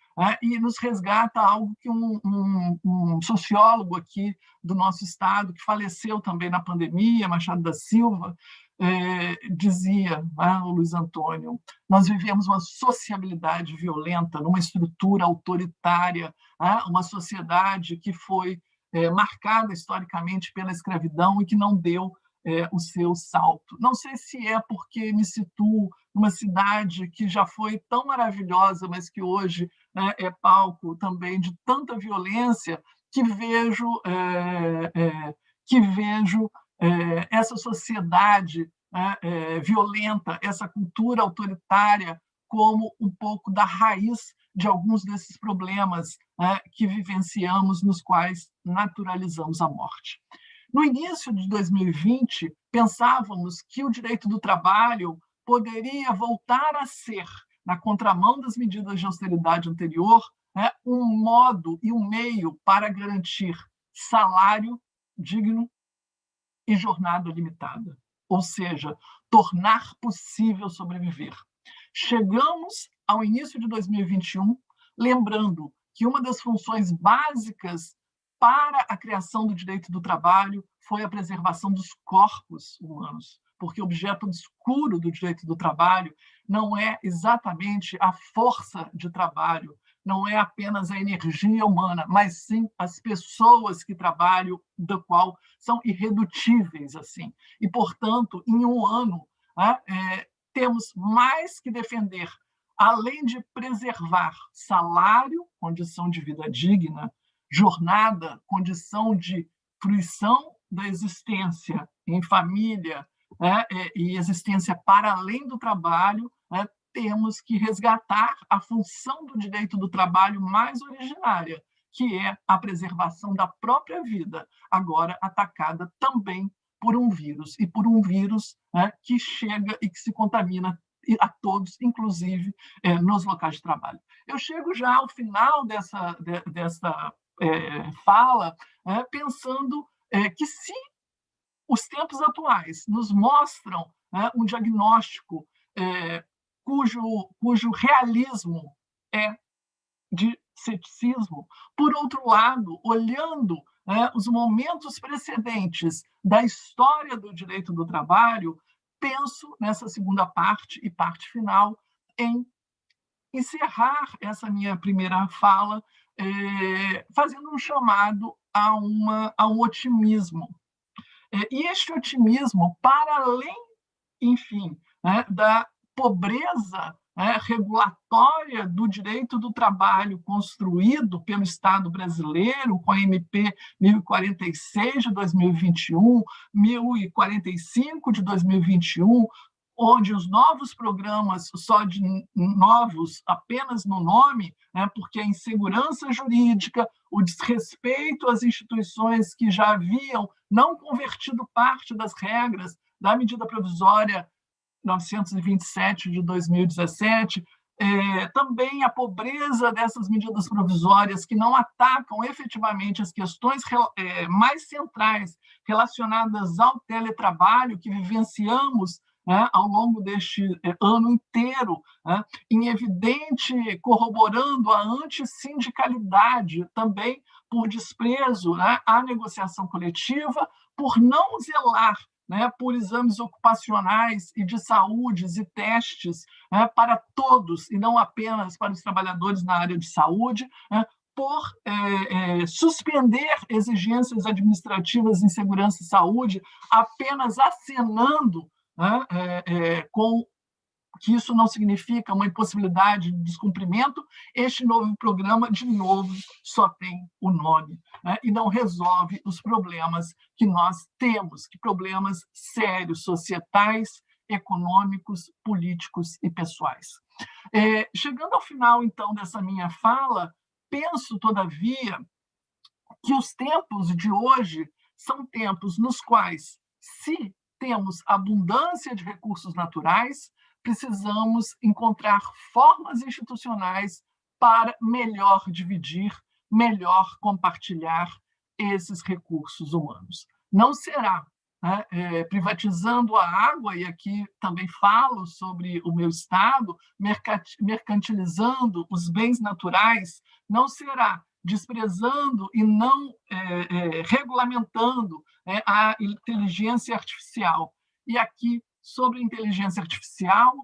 e nos resgata algo que um sociólogo aqui do nosso estado, que faleceu também na pandemia, Machado da Silva, dizia, o Luiz Antônio: nós vivemos uma sociabilidade violenta, numa estrutura autoritária, uma sociedade que foi marcada historicamente pela escravidão e que não deu o seu salto. Não sei se é porque me situo numa cidade que já foi tão maravilhosa, mas que hoje é palco também de tanta violência, que vejo essa sociedade violenta, essa cultura autoritária, como um pouco da raiz de alguns desses problemas que vivenciamos, nos quais naturalizamos a morte. No início de 2020, pensávamos que o direito do trabalho poderia voltar a ser, na contramão das medidas de austeridade anterior, um modo e um meio para garantir salário digno e jornada limitada, ou seja, tornar possível sobreviver. Chegamos ao início de 2021, lembrando que uma das funções básicas para a criação do direito do trabalho foi a preservação dos corpos humanos, porque o objeto obscuro do direito do trabalho não é exatamente a força de trabalho, não é apenas a energia humana, mas sim as pessoas que trabalham, da qual são irredutíveis assim. E, portanto, em um ano, temos mais que defender, além de preservar salário, condição de vida digna, jornada, condição de fruição da existência em família, e existência para além do trabalho, temos que resgatar a função do direito do trabalho mais originária, que é a preservação da própria vida, agora atacada também por um vírus, e por um vírus que chega e que se contamina a todos, inclusive nos locais de trabalho. Eu chego já ao final dessa fala, pensando que, se os tempos atuais nos mostram um diagnóstico cujo realismo é de ceticismo, por outro lado, olhando os momentos precedentes da história do direito do trabalho, penso nessa segunda parte e parte final em encerrar essa minha primeira fala fazendo um chamado a um otimismo. E este otimismo, para além, enfim, da pobreza regulatória do direito do trabalho construído pelo Estado brasileiro, com a MP 1046 de 2021, 1045 de 2021, onde os novos programas, só de novos apenas no nome, porque a insegurança jurídica, o desrespeito às instituições que já haviam não convertido parte das regras da medida provisória 927 de 2017, também a pobreza dessas medidas provisórias que não atacam efetivamente as questões mais centrais relacionadas ao teletrabalho que vivenciamos ao longo deste ano inteiro, em evidente, corroborando a antissindicalidade, também por desprezo à negociação coletiva, por não zelar por exames ocupacionais e de saúde e testes para todos, e não apenas para os trabalhadores na área de saúde, por suspender exigências administrativas em segurança e saúde, apenas acenando né, com que isso não significa uma impossibilidade de descumprimento, este novo programa, de novo, só tem o nome, né, e não resolve os problemas que nós temos, que problemas sérios, societais, econômicos, políticos e pessoais. Chegando ao final, então, dessa minha fala, penso, todavia, que os tempos de hoje são tempos nos quais, se temos abundância de recursos naturais, precisamos encontrar formas institucionais para melhor dividir, melhor compartilhar esses recursos humanos. Não será, né, privatizando a água, e aqui também falo sobre o meu estado, mercantilizando os bens naturais, não será desprezando e não regulamentando a inteligência artificial. E aqui, sobre inteligência artificial,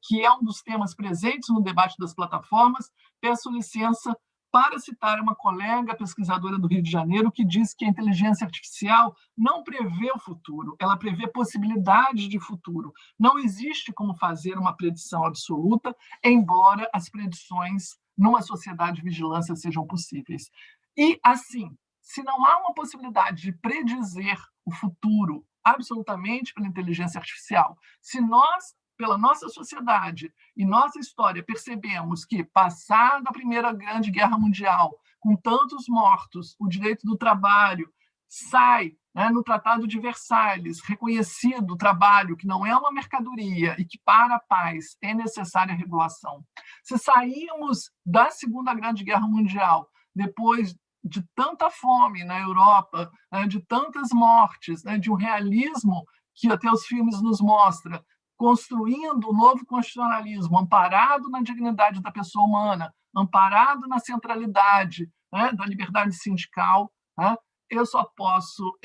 que é um dos temas presentes no debate das plataformas, peço licença para citar uma colega pesquisadora do Rio de Janeiro que diz que a inteligência artificial não prevê o futuro, ela prevê possibilidades de futuro. Não existe como fazer uma predição absoluta, embora as predições numa sociedade de vigilância sejam possíveis. E, assim, se não há uma possibilidade de predizer o futuro absolutamente pela inteligência artificial, se nós, pela nossa sociedade e nossa história, percebemos que, passada a Primeira Grande Guerra Mundial, com tantos mortos, o direito do trabalho sai, né, no Tratado de Versalhes, reconhecido o trabalho, que não é uma mercadoria e que, para a paz, é necessária regulação. Se saímos da Segunda Grande Guerra Mundial, depois de tanta fome na Europa, né, de tantas mortes, né, de um realismo que até os filmes nos mostram, construindo um novo constitucionalismo amparado na dignidade da pessoa humana, amparado na centralidade, né, da liberdade sindical, né, eu só posso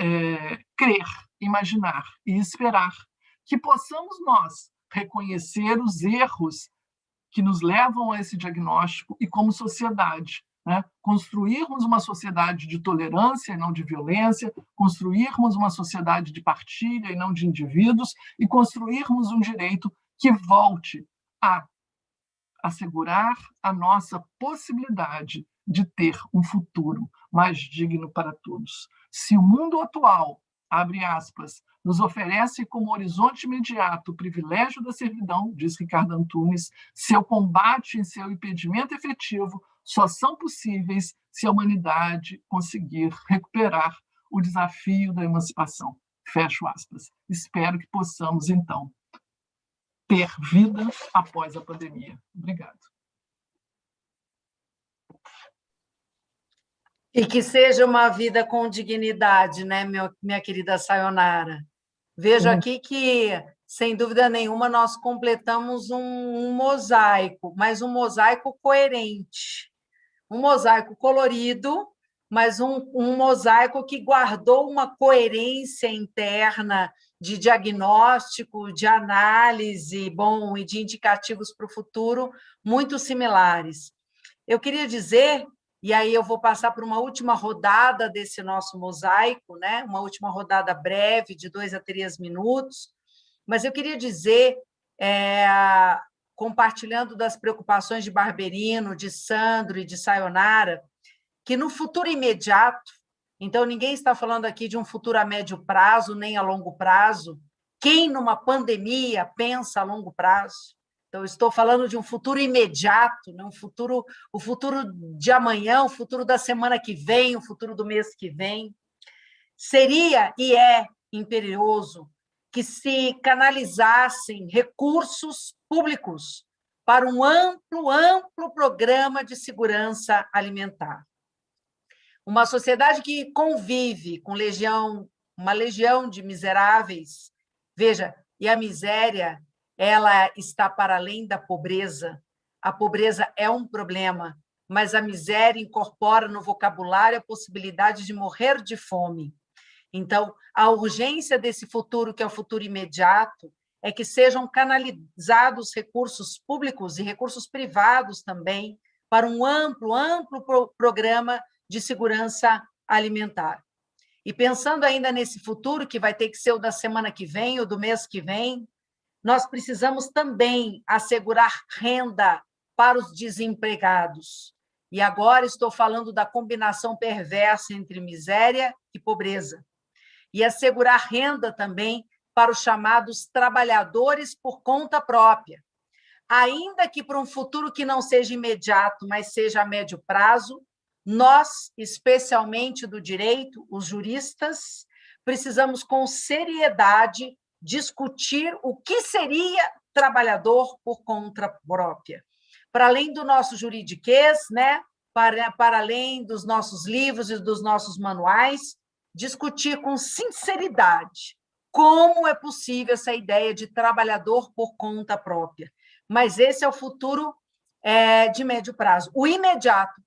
crer, imaginar e esperar que possamos nós reconhecer os erros que nos levam a esse diagnóstico e, como sociedade, né, construirmos uma sociedade de tolerância e não de violência, construirmos uma sociedade de partilha e não de indivíduos, e construirmos um direito que volte a assegurar a nossa possibilidade de ter um futuro mais digno para todos. Se o mundo atual, abre aspas, nos oferece como horizonte imediato o privilégio da servidão, diz Ricardo Antunes, seu combate e seu impedimento efetivo só são possíveis se a humanidade conseguir recuperar o desafio da emancipação. Fecho aspas. Espero que possamos, então, ter vida após a pandemia. Obrigado. E que seja uma vida com dignidade, né, minha querida Sayonara? Vejo aqui que, sem dúvida nenhuma, nós completamos um mosaico, mas um mosaico coerente. Um mosaico colorido, mas um mosaico que guardou uma coerência interna de diagnóstico, de análise, bom, e de indicativos para o futuro muito similares. Eu queria dizer, e aí eu vou passar por uma última rodada desse nosso mosaico, né? Uma última rodada breve, de 2 a 3 minutos, mas eu queria dizer, compartilhando das preocupações de Barberino, de Sandro e de Sayonara, que no futuro imediato, então ninguém está falando aqui de um futuro a médio prazo, nem a longo prazo, quem numa pandemia pensa a longo prazo? Então, estou falando de um futuro imediato, né? O futuro de amanhã, o futuro da semana que vem, o futuro do mês que vem. Seria e é imperioso que se canalizassem recursos públicos para um amplo programa de segurança alimentar. Uma sociedade que convive com uma legião de miseráveis, veja, e a miséria, ela está para além da pobreza. A pobreza é um problema, mas a miséria incorpora no vocabulário a possibilidade de morrer de fome. Então, a urgência desse futuro, que é o futuro imediato, é que sejam canalizados recursos públicos e recursos privados também para um amplo programa de segurança alimentar. E pensando ainda nesse futuro, que vai ter que ser o da semana que vem ou do mês que vem, nós precisamos também assegurar renda para os desempregados. E agora estou falando da combinação perversa entre miséria e pobreza. E assegurar renda também para os chamados trabalhadores por conta própria. Ainda que para um futuro que não seja imediato, mas seja a médio prazo, nós, especialmente do direito, os juristas, precisamos com seriedade discutir o que seria trabalhador por conta própria. Para além do nosso juridiquês, né? Para além dos nossos livros e dos nossos manuais, discutir com sinceridade como é possível essa ideia de trabalhador por conta própria. Mas esse é o futuro de médio prazo. O imediato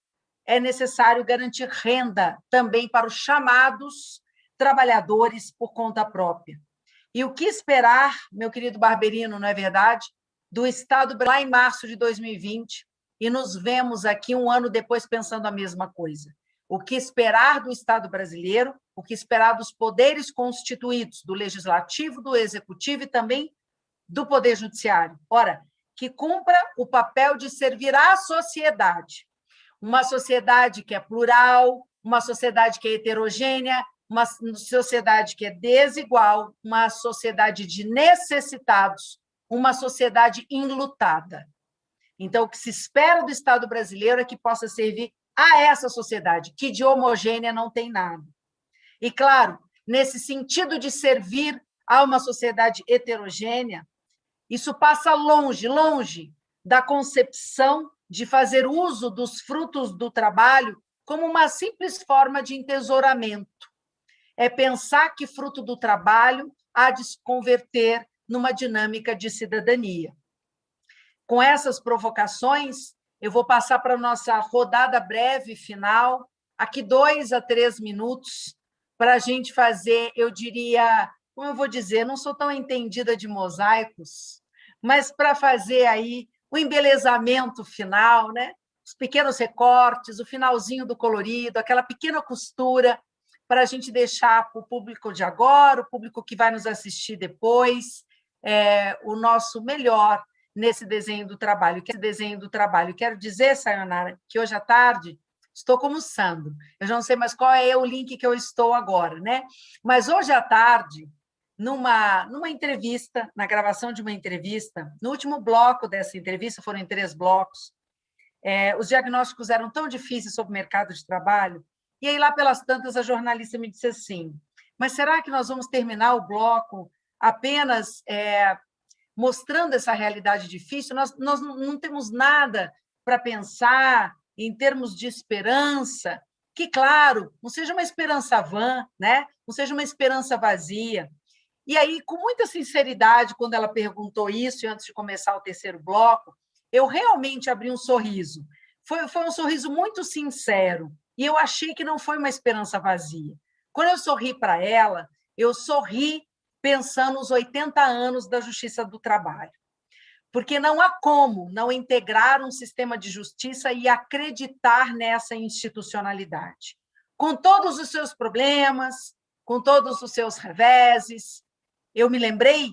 é necessário garantir renda também para os chamados trabalhadores por conta própria. E o que esperar, meu querido Barberino, não é verdade, do Estado lá em março de 2020, e nos vemos aqui um ano depois pensando a mesma coisa. O que esperar do Estado brasileiro, o que esperar dos poderes constituídos, do Legislativo, do Executivo e também do Poder Judiciário. Ora, que cumpra o papel de servir à sociedade. Uma sociedade que é plural, uma sociedade que é heterogênea, uma sociedade que é desigual, uma sociedade de necessitados, uma sociedade enlutada. Então, o que se espera do Estado brasileiro é que possa servir a essa sociedade, que de homogênea não tem nada. E, claro, nesse sentido de servir a uma sociedade heterogênea, isso passa longe, longe da concepção de fazer uso dos frutos do trabalho como uma simples forma de entesouramento. É pensar que fruto do trabalho há de se converter numa dinâmica de cidadania. Com essas provocações, eu vou passar para a nossa rodada breve final, aqui 2 a 3 minutos, para a gente fazer, eu diria, como eu vou dizer, não sou tão entendida de mosaicos, mas para fazer aí o embelezamento final, né? Os pequenos recortes, o finalzinho do colorido, aquela pequena costura, para a gente deixar para o público de agora, o público que vai nos assistir depois, o nosso melhor nesse desenho do trabalho. Quero dizer, Sayonara, que hoje à tarde estou como Sandro. Eu já não sei mais qual é o link que eu estou agora, né? Mas hoje à tarde, numa entrevista, na gravação de uma entrevista, no último bloco dessa entrevista, foram em 3 blocos, os diagnósticos eram tão difíceis sobre o mercado de trabalho, e aí lá pelas tantas a jornalista me disse assim, mas será que nós vamos terminar o bloco apenas mostrando essa realidade difícil? Nós não temos nada para pensar em termos de esperança, que, claro, não seja uma esperança vã, né? Não seja uma esperança vazia. E aí, com muita sinceridade, quando ela perguntou isso, e antes de começar o 3º bloco, eu realmente abri um sorriso. Foi um sorriso muito sincero, e eu achei que não foi uma esperança vazia. Quando eu sorri para ela, eu sorri pensando nos 80 anos da Justiça do Trabalho. Porque não há como não integrar um sistema de justiça e acreditar nessa institucionalidade. Com todos os seus problemas, com todos os seus reveses, eu me lembrei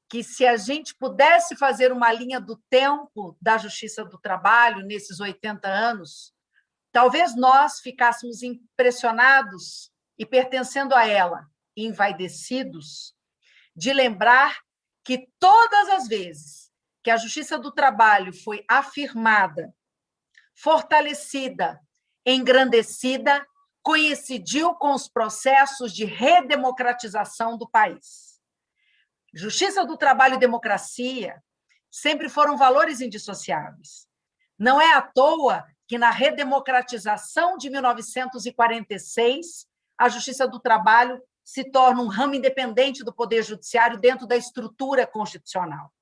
que se a gente pudesse fazer uma linha do tempo da Justiça do Trabalho nesses 80 anos, talvez nós ficássemos impressionados e pertencendo a ela, envaidecidos, de lembrar que todas as vezes que a Justiça do Trabalho foi afirmada, fortalecida, engrandecida, coincidiu com os processos de redemocratização do país. Justiça do Trabalho e democracia sempre foram valores indissociáveis. Não é à toa que, na redemocratização de 1946, a Justiça do Trabalho se torna um ramo independente do Poder Judiciário dentro da estrutura constitucional.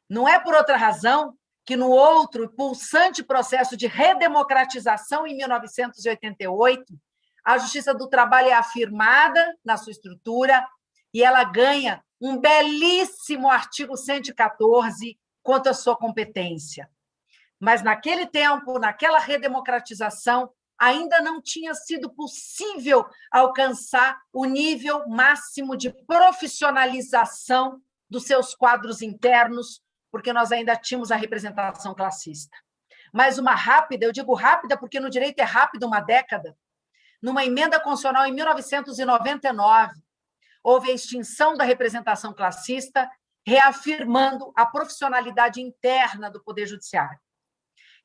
Não é por outra razão que, no outro pulsante processo de redemocratização, em 1988, a Justiça do Trabalho é afirmada na sua estrutura e ela ganha um belíssimo artigo 114 quanto à sua competência. Mas, naquele tempo, naquela redemocratização, ainda não tinha sido possível alcançar o nível máximo de profissionalização dos seus quadros internos, porque nós ainda tínhamos a representação classista. Mas uma rápida, eu digo rápida porque no direito é rápido uma década, numa emenda constitucional em 1999, houve a extinção da representação classista, reafirmando a profissionalidade interna do Poder Judiciário.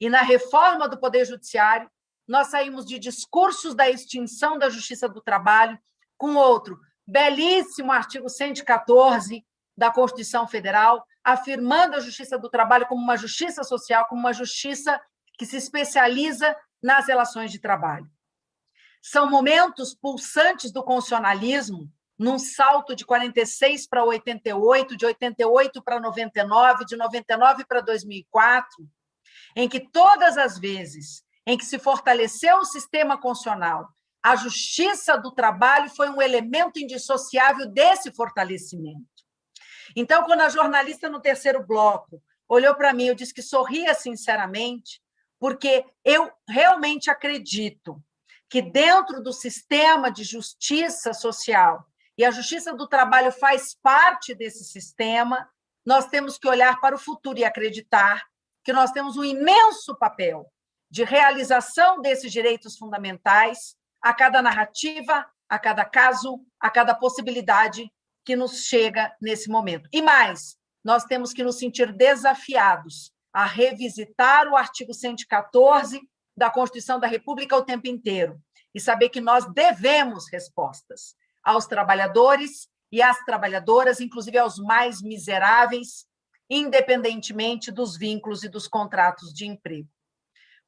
E na reforma do Poder Judiciário, nós saímos de discursos da extinção da Justiça do Trabalho com outro belíssimo artigo 114 da Constituição Federal, afirmando a Justiça do Trabalho como uma justiça social, como uma justiça que se especializa nas relações de trabalho. São momentos pulsantes do constitucionalismo, num salto de 46 para 88, de 88 para 99, de 99 para 2004, em que todas as vezes em que se fortaleceu o sistema constitucional, a justiça do trabalho foi um elemento indissociável desse fortalecimento. Então, quando a jornalista no terceiro bloco olhou para mim, eu disse que sorria sinceramente, porque eu realmente acredito que dentro do sistema de justiça social, e a justiça do trabalho faz parte desse sistema, nós temos que olhar para o futuro e acreditar que nós temos um imenso papel de realização desses direitos fundamentais a cada narrativa, a cada caso, a cada possibilidade que nos chega nesse momento. E mais, nós temos que nos sentir desafiados a revisitar o artigo 114 da Constituição da República o tempo inteiro e saber que nós devemos respostas aos trabalhadores e às trabalhadoras, inclusive aos mais miseráveis, independentemente dos vínculos e dos contratos de emprego.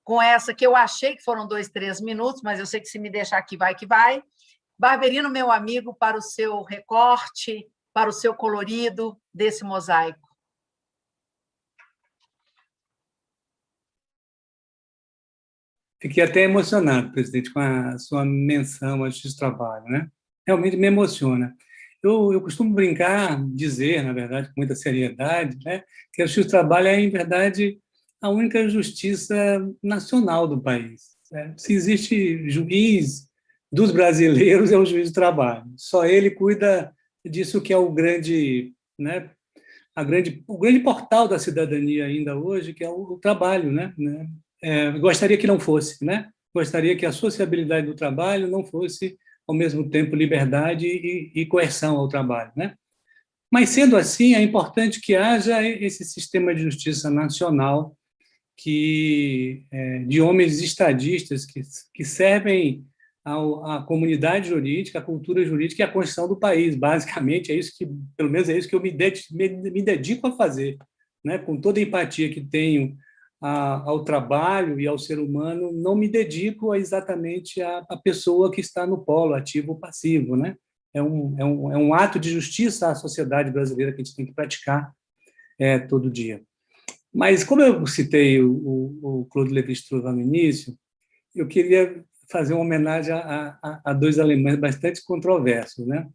Com essa que eu achei que foram 2, 3 minutos, mas eu sei que se me deixar aqui vai que vai. Barberino, meu amigo, para o seu recorte, para o seu colorido desse mosaico. Fiquei até emocionado, presidente, com a sua menção à Justiça do Trabalho, né? Realmente me emociona. Eu costumo brincar, dizer, na verdade, com muita seriedade, né, que a Justiça do Trabalho é, em verdade, a única justiça nacional do país. Né? Se existe juiz dos brasileiros, é o juiz do trabalho. Só ele cuida disso que é o grande, né, o grande portal da cidadania ainda hoje, que é o trabalho, né? Gostaria que não fosse, né? Gostaria que a sociabilidade do trabalho não fosse, ao mesmo tempo, liberdade e coerção ao trabalho, né? Mas, sendo assim, é importante que haja esse sistema de justiça nacional de homens estadistas que servem à comunidade jurídica, à cultura jurídica e à Constituição do país. Basicamente, pelo menos é isso que eu me dedico a fazer, né? Com toda a empatia que tenho ao trabalho e ao ser humano, não me dedico exatamente à pessoa que está no polo ativo ou passivo, né? É um ato de justiça à sociedade brasileira que a gente tem que praticar todo dia. Mas, como eu citei o Claude Lévi-Strauss no início, eu queria fazer uma homenagem a dois alemães bastante controversos, né?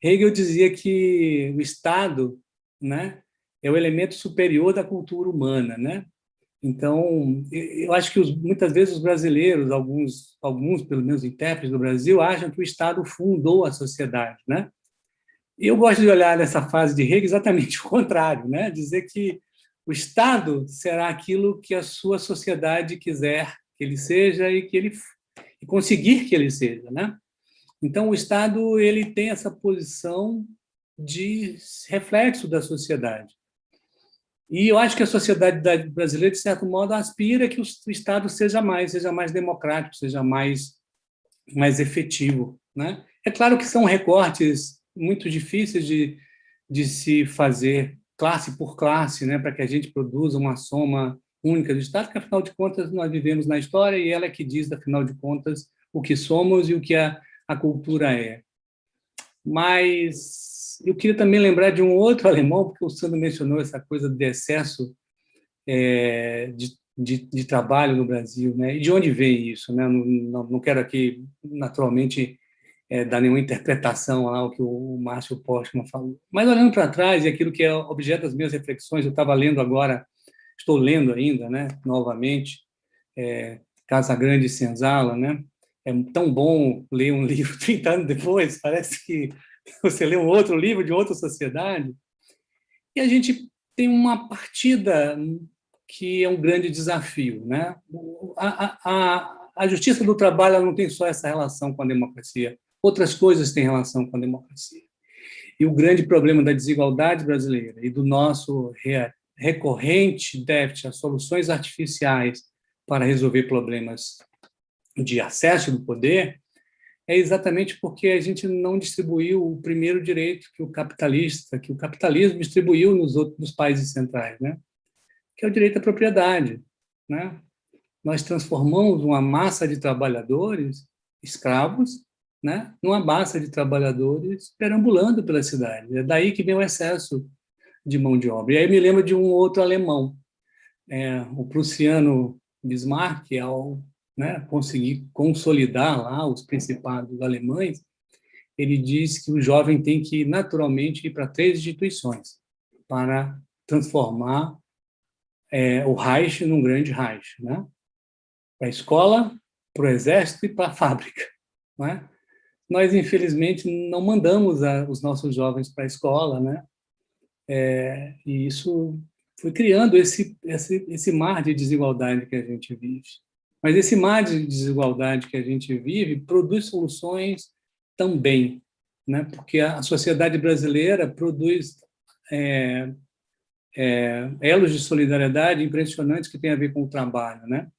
Hegel dizia que o Estado, né, é o elemento superior da cultura humana, né? Então, eu acho que muitas vezes os brasileiros, alguns pelo menos intérpretes do Brasil, acham que o Estado fundou a sociedade, né? E eu gosto de olhar nessa fase de Hegel exatamente o contrário, né? Dizer que o Estado será aquilo que a sua sociedade quiser que ele seja e conseguir que ele seja, né? Então, o Estado ele tem essa posição de reflexo da sociedade. E eu acho que a sociedade brasileira, de certo modo, aspira que o Estado seja mais democrático, seja mais efetivo, né? É claro que são recortes muito difíceis de se fazer classe por classe, né, para que a gente produza uma soma única do Estado, que, afinal de contas, nós vivemos na história e ela é que diz, afinal de contas, o que somos e o que a cultura é. Mas eu queria também lembrar de um outro alemão, porque o Sandro mencionou essa coisa de excesso de trabalho no Brasil, né? E de onde vem isso, né? Não quero aqui, naturalmente, dar nenhuma interpretação ao que o Márcio Postman falou. Mas, olhando para trás, e aquilo que é objeto das minhas reflexões, eu estava lendo agora, estou lendo ainda, né, novamente, Casagrande Senzala, né? É tão bom ler um livro 30 anos depois, parece que você lê um outro livro de outra sociedade. E a gente tem uma partida que é um grande desafio, né? A justiça do trabalho ela não tem só essa relação com a democracia, outras coisas têm relação com a democracia. E o grande problema da desigualdade brasileira e do nosso recorrente déficit a soluções artificiais para resolver problemas de acesso do poder é exatamente porque a gente não distribuiu o primeiro direito que o capitalismo distribuiu nos países centrais, né? Que é o direito à propriedade, né? Nós transformamos uma massa de trabalhadores escravos, né, numa massa de trabalhadores perambulando pela cidade. É daí que vem o excesso de mão de obra. E aí me lembro de um outro alemão, o prussiano Bismarck, ao, né, conseguir consolidar lá os principados alemães, ele diz que o jovem tem que naturalmente ir para 3 instituições para transformar o Reich num grande Reich, né? Para a escola, para o exército e para a fábrica, né? Nós, infelizmente, não mandamos os nossos jovens para a escola, né? E isso foi criando esse mar de desigualdade que a gente vive. Mas esse mar de desigualdade que a gente vive produz soluções também, né? Porque a sociedade brasileira produz elos de solidariedade impressionantes que têm a ver com o trabalho, né?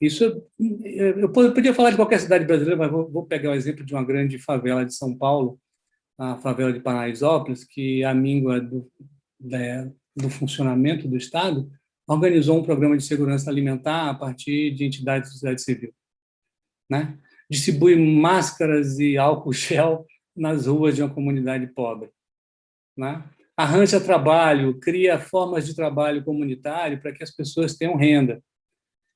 Isso, eu podia falar de qualquer cidade brasileira, mas vou pegar o exemplo de uma grande favela de São Paulo, a favela de Paraisópolis, que, à míngua do funcionamento do Estado, organizou um programa de segurança alimentar a partir de entidades da sociedade civil, né? Distribui máscaras e álcool gel nas ruas de uma comunidade pobre, né? Arranja trabalho, cria formas de trabalho comunitário para que as pessoas tenham renda.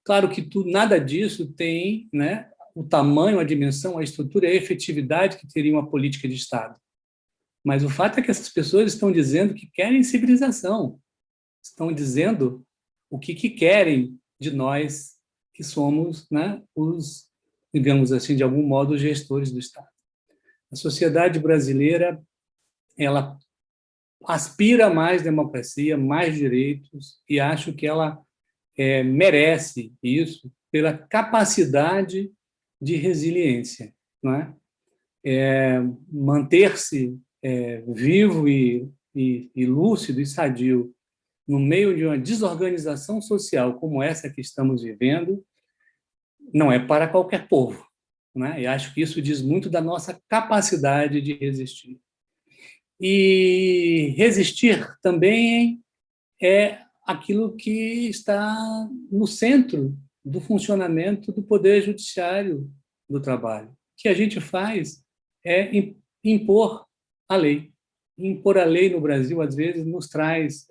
Claro que nada disso tem, né, o tamanho, a dimensão, a estrutura e a efetividade que teria uma política de Estado. Mas o fato é que essas pessoas estão dizendo que querem civilização, estão dizendo o que querem de nós, que somos, né, os, digamos assim, de algum modo, os gestores do Estado. A sociedade brasileira, ela aspira a mais democracia, mais direitos, e acho que ela merece isso pela capacidade de resiliência, não é? Manter-se vivo e lúcido e sadio no meio de uma desorganização social como essa que estamos vivendo não é para qualquer povo, né? E acho que isso diz muito da nossa capacidade de resistir. E resistir também é aquilo que está no centro do funcionamento do Poder Judiciário do trabalho. O que a gente faz é impor a lei. Impor a lei no Brasil, às vezes, nos traz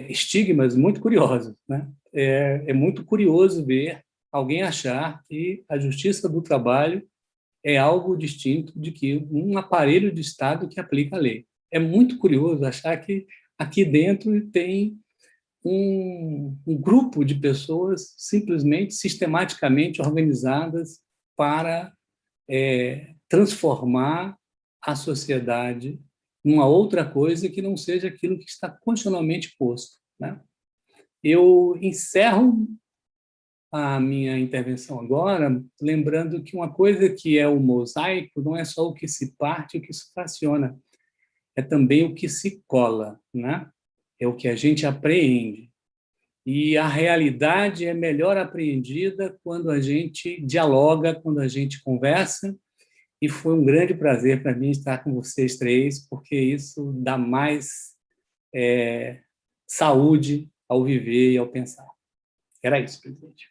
estigmas muito curiosos, né? É muito curioso ver alguém achar que a justiça do trabalho é algo distinto de que um aparelho de Estado que aplica a lei. É muito curioso achar que aqui dentro tem um grupo de pessoas simplesmente, sistematicamente organizadas para transformar a sociedade numa outra coisa que não seja aquilo que está constitucionalmente posto, né? Eu encerro a minha intervenção agora lembrando que uma coisa que é o mosaico não é só o que se parte e o que se fraciona, é também o que se cola, né? É o que a gente apreende. E a realidade é melhor apreendida quando a gente dialoga, quando a gente conversa. E foi um grande prazer para mim estar com vocês três, porque isso dá mais saúde ao viver e ao pensar. Era isso, presidente.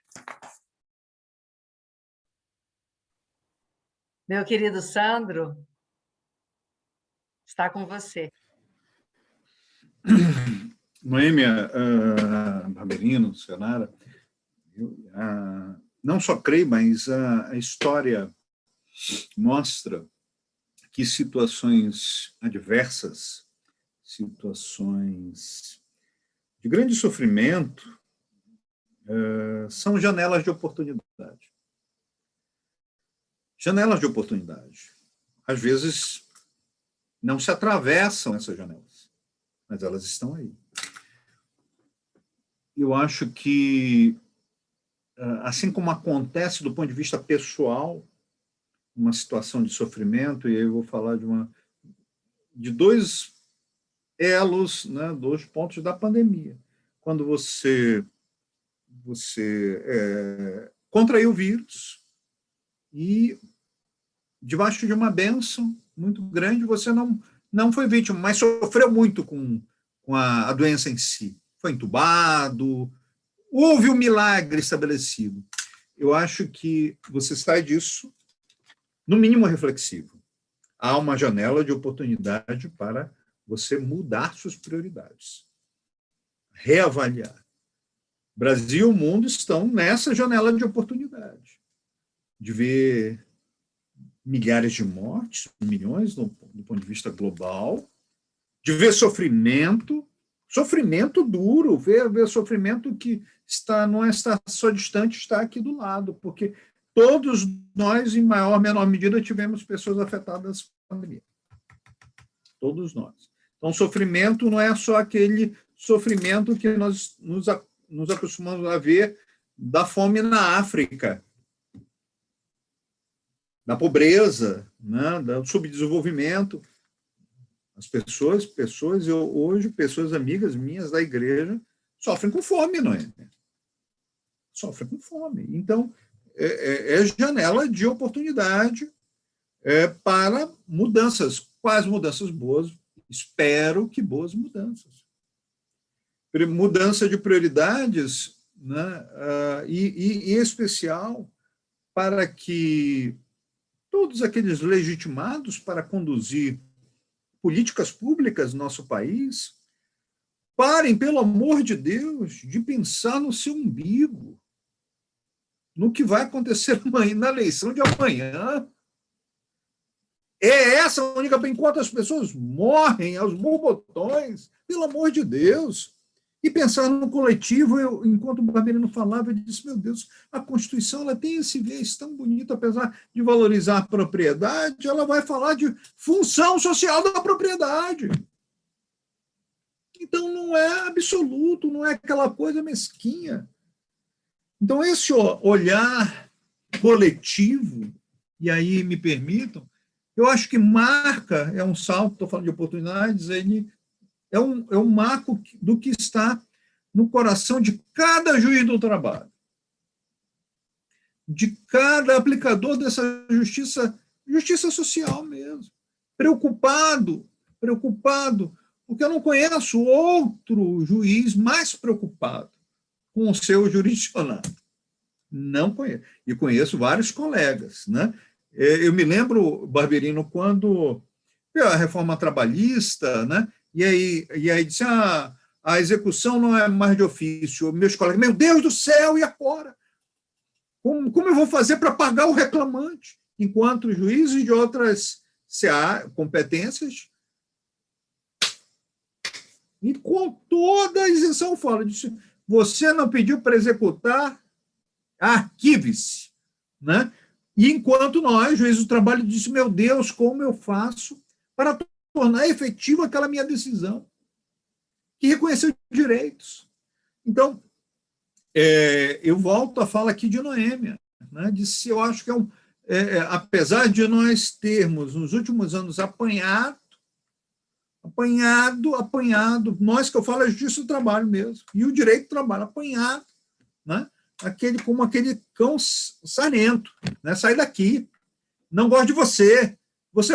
Meu querido Sandro, está com você. Noêmia, Barberino, Senara, não só creio, mas a história mostra que situações adversas, situações de grande sofrimento, são janelas de oportunidade. Janelas de oportunidade. Às vezes, não se atravessam essas janelas, mas elas estão aí. Eu acho que, assim como acontece do ponto de vista pessoal, uma situação de sofrimento, e aí eu vou falar de dois elos, né, 2 pontos da pandemia. Quando você contraiu o vírus e, debaixo de uma bênção muito grande, você não foi vítima, mas sofreu muito com a doença em si. Foi entubado, houve um milagre estabelecido. Eu acho que você sai disso, no mínimo, reflexivo. Há uma janela de oportunidade para você mudar suas prioridades, reavaliar. O Brasil e o mundo estão nessa janela de oportunidade, de ver milhares de mortes, milhões do ponto de vista global, de ver sofrimento duro, ver sofrimento que não está só distante, está aqui do lado, porque todos nós, em maior ou menor medida, tivemos pessoas afetadas pela pandemia. Todos nós. Então, sofrimento não é só aquele sofrimento que nós nos acostumamos a ver da fome na África, da pobreza, né, do subdesenvolvimento. As pessoas amigas minhas da igreja, sofrem com fome, não é? Sofrem com fome. Então, é janela de oportunidade para mudanças. Quais mudanças boas? Espero que boas mudanças. Mudança de prioridades, né? E em especial para que todos aqueles legitimados para conduzir políticas públicas no nosso país parem, pelo amor de Deus, de pensar no seu umbigo, no que vai acontecer na eleição de amanhã. É essa a única... Enquanto as pessoas morrem aos borbotões, pelo amor de Deus, e pensar no coletivo. Enquanto o Barberino falava, eu disse, meu Deus, a Constituição ela tem esse viés tão bonito, apesar de valorizar a propriedade, ela vai falar de função social da propriedade. Então, não é absoluto, não é aquela coisa mesquinha. Então, esse olhar coletivo, e aí me permitam, eu acho que marca, é um salto, estou falando de oportunidades, ele é um marco do que está no coração de cada juiz do trabalho, de cada aplicador dessa justiça social mesmo, preocupado, porque eu não conheço outro juiz mais preocupado com o seu jurisdicionado. Não conheço. E conheço vários colegas, né? Eu me lembro, Barberino, quando a reforma trabalhista, né? E aí disse, a execução não é mais de ofício. Meus colegas, meu Deus do céu, e agora? Como eu vou fazer para pagar o reclamante? Enquanto os juízes de outras competências, e com toda a isenção fora, disse, você não pediu para executar, arquive-se, né? E enquanto nós, juízes do trabalho, disse, meu Deus, como eu faço para tornar efetiva aquela minha decisão, que reconheceu direitos. Então, eu volto à fala aqui de Noêmia, né? Disse, eu acho que apesar de nós termos, nos últimos anos, apanhado, nós que eu falo é a justiça do trabalho mesmo, e o direito do trabalho, apanhado, né? Como aquele cão sarento, né? Sai daqui, não gosto de você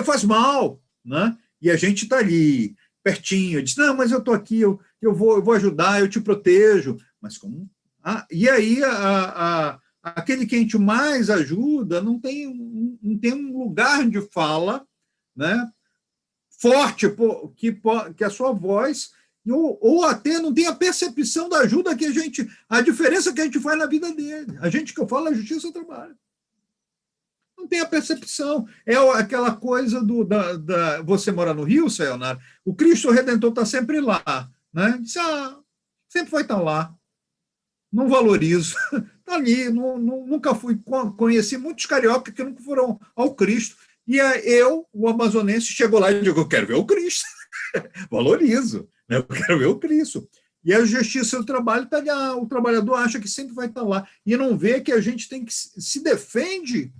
faz mal, né? E a gente está ali, pertinho, diz, não, mas eu estou aqui, eu vou ajudar, eu te protejo, mas como? E aí aquele que a gente mais ajuda não tem um lugar de fala, né? Forte, que a sua voz, ou até não tem a percepção da ajuda a diferença que a gente faz na vida dele. A gente que eu falo, a justiça trabalha. Não tem a percepção. É aquela coisa você mora no Rio, Sayonara, o Cristo Redentor está sempre lá, né? Diz, sempre vai estar lá. não valorizo. Está ali, nunca fui, conheci muitos cariocas que nunca foram ao Cristo, e eu, o amazonense, chegou lá e digo, eu quero ver o Cristo, valorizo, né? Eu quero ver o Cristo. E a justiça do trabalho está ali, o trabalhador acha que sempre vai estar lá, e não vê que a gente tem que se defende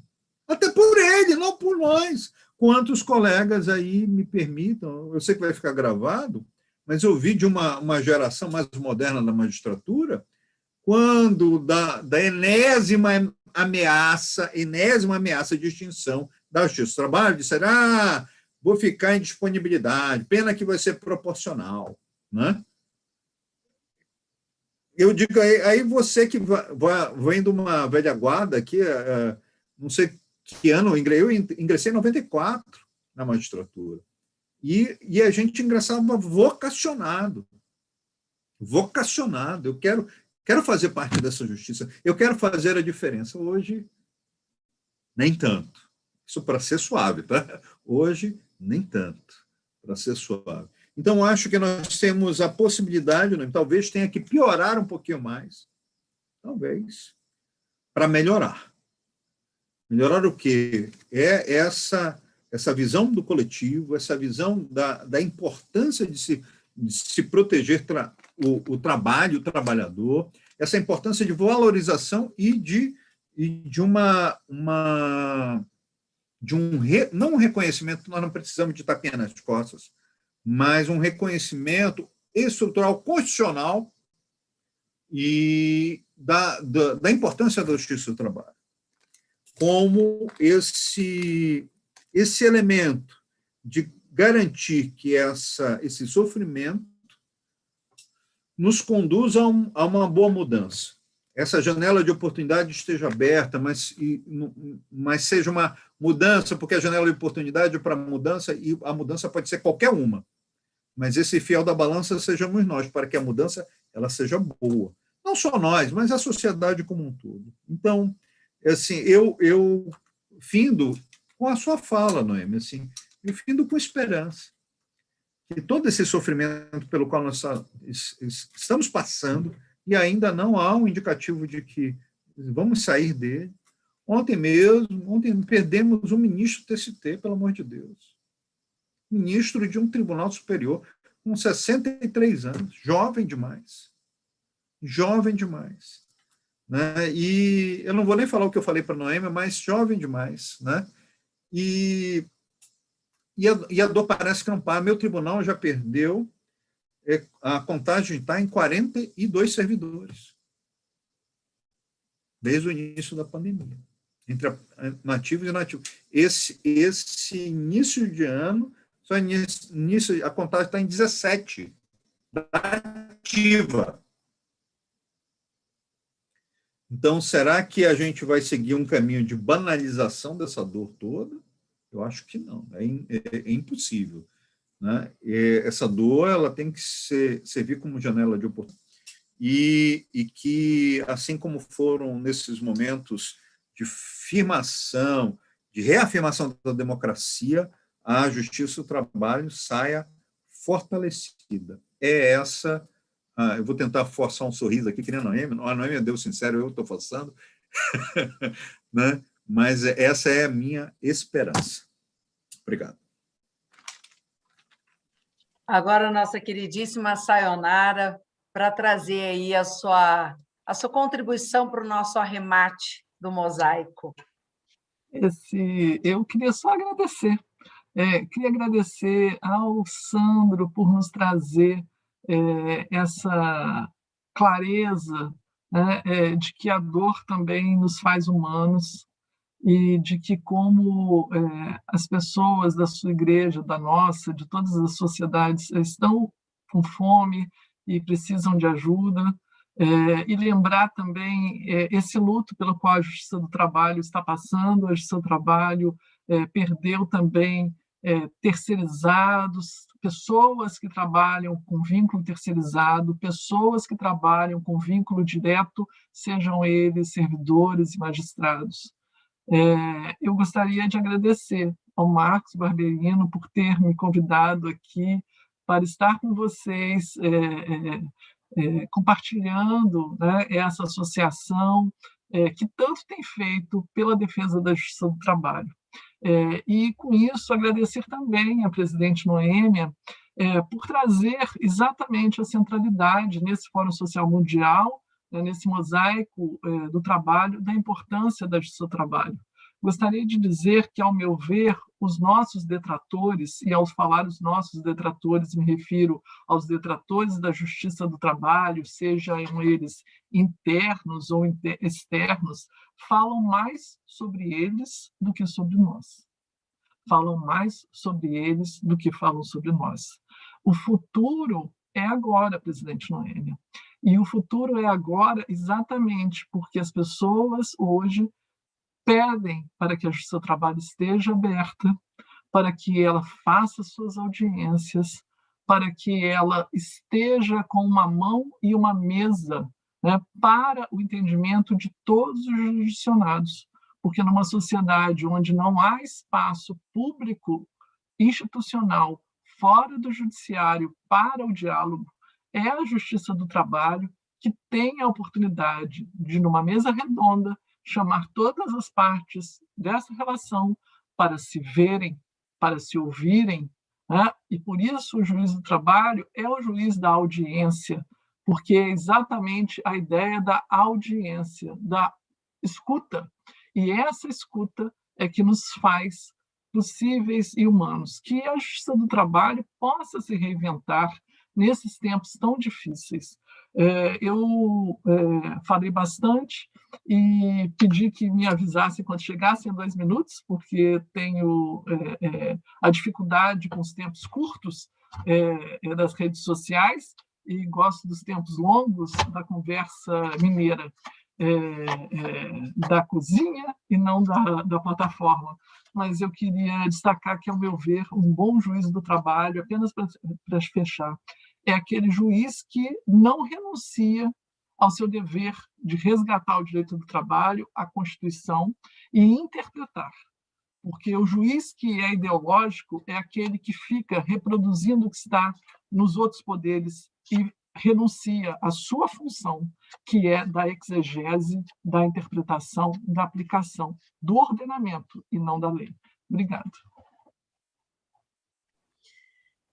até por ele, não por nós. Quantos colegas aí me permitam, eu sei que vai ficar gravado, mas eu vi de uma geração mais moderna da magistratura, quando da enésima ameaça de extinção da justiça do trabalho, disseram, vou ficar em disponibilidade, pena que vai ser proporcional, né? Eu digo, aí você que vem de uma velha guarda aqui, não sei que ano, eu ingressei em 94 na magistratura, e a gente ingressava vocacionado, eu quero fazer parte dessa justiça, eu quero fazer a diferença. Hoje, nem tanto. Isso para ser suave, tá? Hoje, nem tanto, para ser suave. Então, acho que nós temos a possibilidade, né, talvez tenha que piorar um pouquinho mais, talvez, para melhorar. Melhorar o quê? É essa visão do coletivo, essa visão da importância de se proteger o trabalho, o trabalhador, essa importância de valorização e de não um reconhecimento, nós não precisamos de tapinha nas costas, mas um reconhecimento estrutural, constitucional e da importância da justiça do trabalho, como esse elemento de garantir que esse sofrimento nos conduz a uma boa mudança. Essa janela de oportunidade esteja aberta, mas seja uma mudança, porque a janela de oportunidade para mudança, e a mudança pode ser qualquer uma, mas esse fiel da balança sejamos nós, para que a mudança ela seja boa. Não só nós, mas a sociedade como um todo. Então, assim, eu findo com a sua fala, Noemi, assim, eu findo com esperança que todo esse sofrimento pelo qual nós estamos passando, e ainda não há um indicativo de que vamos sair dele. Ontem perdemos um ministro do TST, pelo amor de Deus. Ministro de um tribunal superior, com 63 anos, jovem demais. Né? E eu não vou nem falar o que eu falei para a Noemi, mas jovem demais. Né? E a dor parece que não para. Meu tribunal já perdeu, a contagem está em 42 servidores, desde o início da pandemia, entre nativos e inativos. Esse início de ano, a contagem está em 17, ativa. Então, será que a gente vai seguir um caminho de banalização dessa dor toda? Eu acho que não, é impossível. Né? Essa dor ela tem que servir como janela de oportunidade. E que, assim como foram nesses momentos de afirmação, de reafirmação da democracia, a justiça do trabalho saia fortalecida. Eu vou tentar forçar um sorriso aqui, que nem a Noemi é Deus sincero, eu estou forçando, né? Mas essa é a minha esperança. Obrigado. Agora, nossa queridíssima Sayonara, para trazer aí a sua contribuição para o nosso arremate do mosaico. Eu queria só agradecer. Queria agradecer ao Sandro por nos trazer essa clareza, né, de que a dor também nos faz humanos, e de que como as pessoas da sua igreja, da nossa, de todas as sociedades estão com fome e precisam de ajuda, e lembrar também esse luto pelo qual a Justiça do Trabalho está passando. A Justiça do Trabalho perdeu também terceirizados, pessoas que trabalham com vínculo terceirizado, pessoas que trabalham com vínculo direto, sejam eles servidores e magistrados. Eu gostaria de agradecer ao Marcos Barberino por ter me convidado aqui para estar com vocês compartilhando, né, essa associação que tanto tem feito pela defesa da justiça do trabalho. E, com isso, agradecer também à presidente Noêmia por trazer exatamente a centralidade nesse Fórum Social Mundial, nesse mosaico do trabalho, da importância da justiça do trabalho. Gostaria de dizer que, ao meu ver, os nossos detratores, e ao falar os nossos detratores, me refiro aos detratores da justiça do trabalho, sejam eles internos ou externos, falam mais sobre eles do que sobre nós. Falam mais sobre eles do que falam sobre nós. O futuro é agora, presidente Noêmia. E o futuro é agora exatamente porque as pessoas hoje pedem para que a justiça do trabalho esteja aberta, para que ela faça suas audiências, para que ela esteja com uma mão e uma mesa, né, para o entendimento de todos os jurisdicionados. Porque numa sociedade onde não há espaço público institucional fora do judiciário para o diálogo, é a justiça do trabalho que tem a oportunidade de, numa mesa redonda, chamar todas as partes dessa relação para se verem, para se ouvirem, né? E por isso o juiz do trabalho é o juiz da audiência, porque é exatamente a ideia da audiência, da escuta. E essa escuta é que nos faz possíveis e humanos, que a justiça do trabalho possa se reinventar nesses tempos tão difíceis. Eu falei bastante e pedi que me avisassem quando chegassem a 2 minutos, porque tenho a dificuldade com os tempos curtos das redes sociais e gosto dos tempos longos da conversa mineira, da cozinha e não da plataforma. Mas eu queria destacar que, ao meu ver, um bom juiz do trabalho, apenas para fechar, é aquele juiz que não renuncia ao seu dever de resgatar o direito do trabalho, a Constituição, e interpretar. Porque o juiz que é ideológico é aquele que fica reproduzindo o que está nos outros poderes e renuncia à sua função, que é da exegese, da interpretação, da aplicação, do ordenamento e não da lei. Obrigada.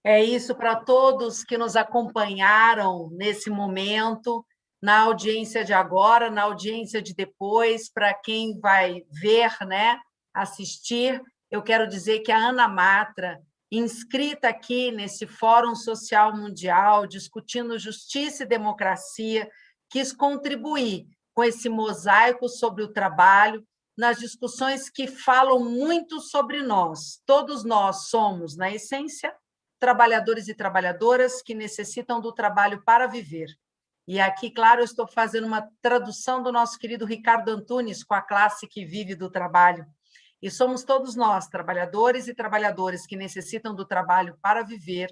É isso para todos que nos acompanharam nesse momento, na audiência de agora, na audiência de depois, para quem vai ver, né, assistir. Eu quero dizer que a Ana Matra, inscrita aqui nesse Fórum Social Mundial, discutindo justiça e democracia, quis contribuir com esse mosaico sobre o trabalho, nas discussões que falam muito sobre nós. Todos nós somos, na essência, trabalhadores e trabalhadoras que necessitam do trabalho para viver. E aqui, claro, eu estou fazendo uma tradução do nosso querido Ricardo Antunes, com a classe que vive do trabalho. E somos todos nós, trabalhadores e trabalhadoras, que necessitam do trabalho para viver,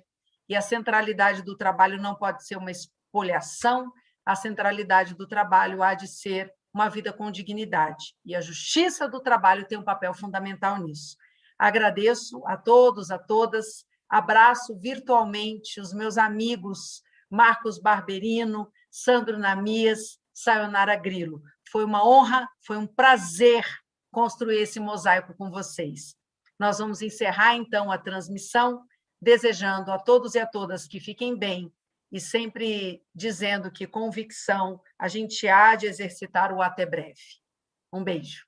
e a centralidade do trabalho não pode ser uma espoliação, a centralidade do trabalho há de ser uma vida com dignidade. E a justiça do trabalho tem um papel fundamental nisso. Agradeço a todos, a todas, abraço virtualmente os meus amigos Marcos Barberino, Sandro Namias, Sayonara Grilo. Foi uma honra, foi um prazer construir esse mosaico com vocês. Nós vamos encerrar, então, a transmissão, desejando a todos e a todas que fiquem bem e sempre dizendo que, convicção, a gente há de exercitar o até breve. Um beijo.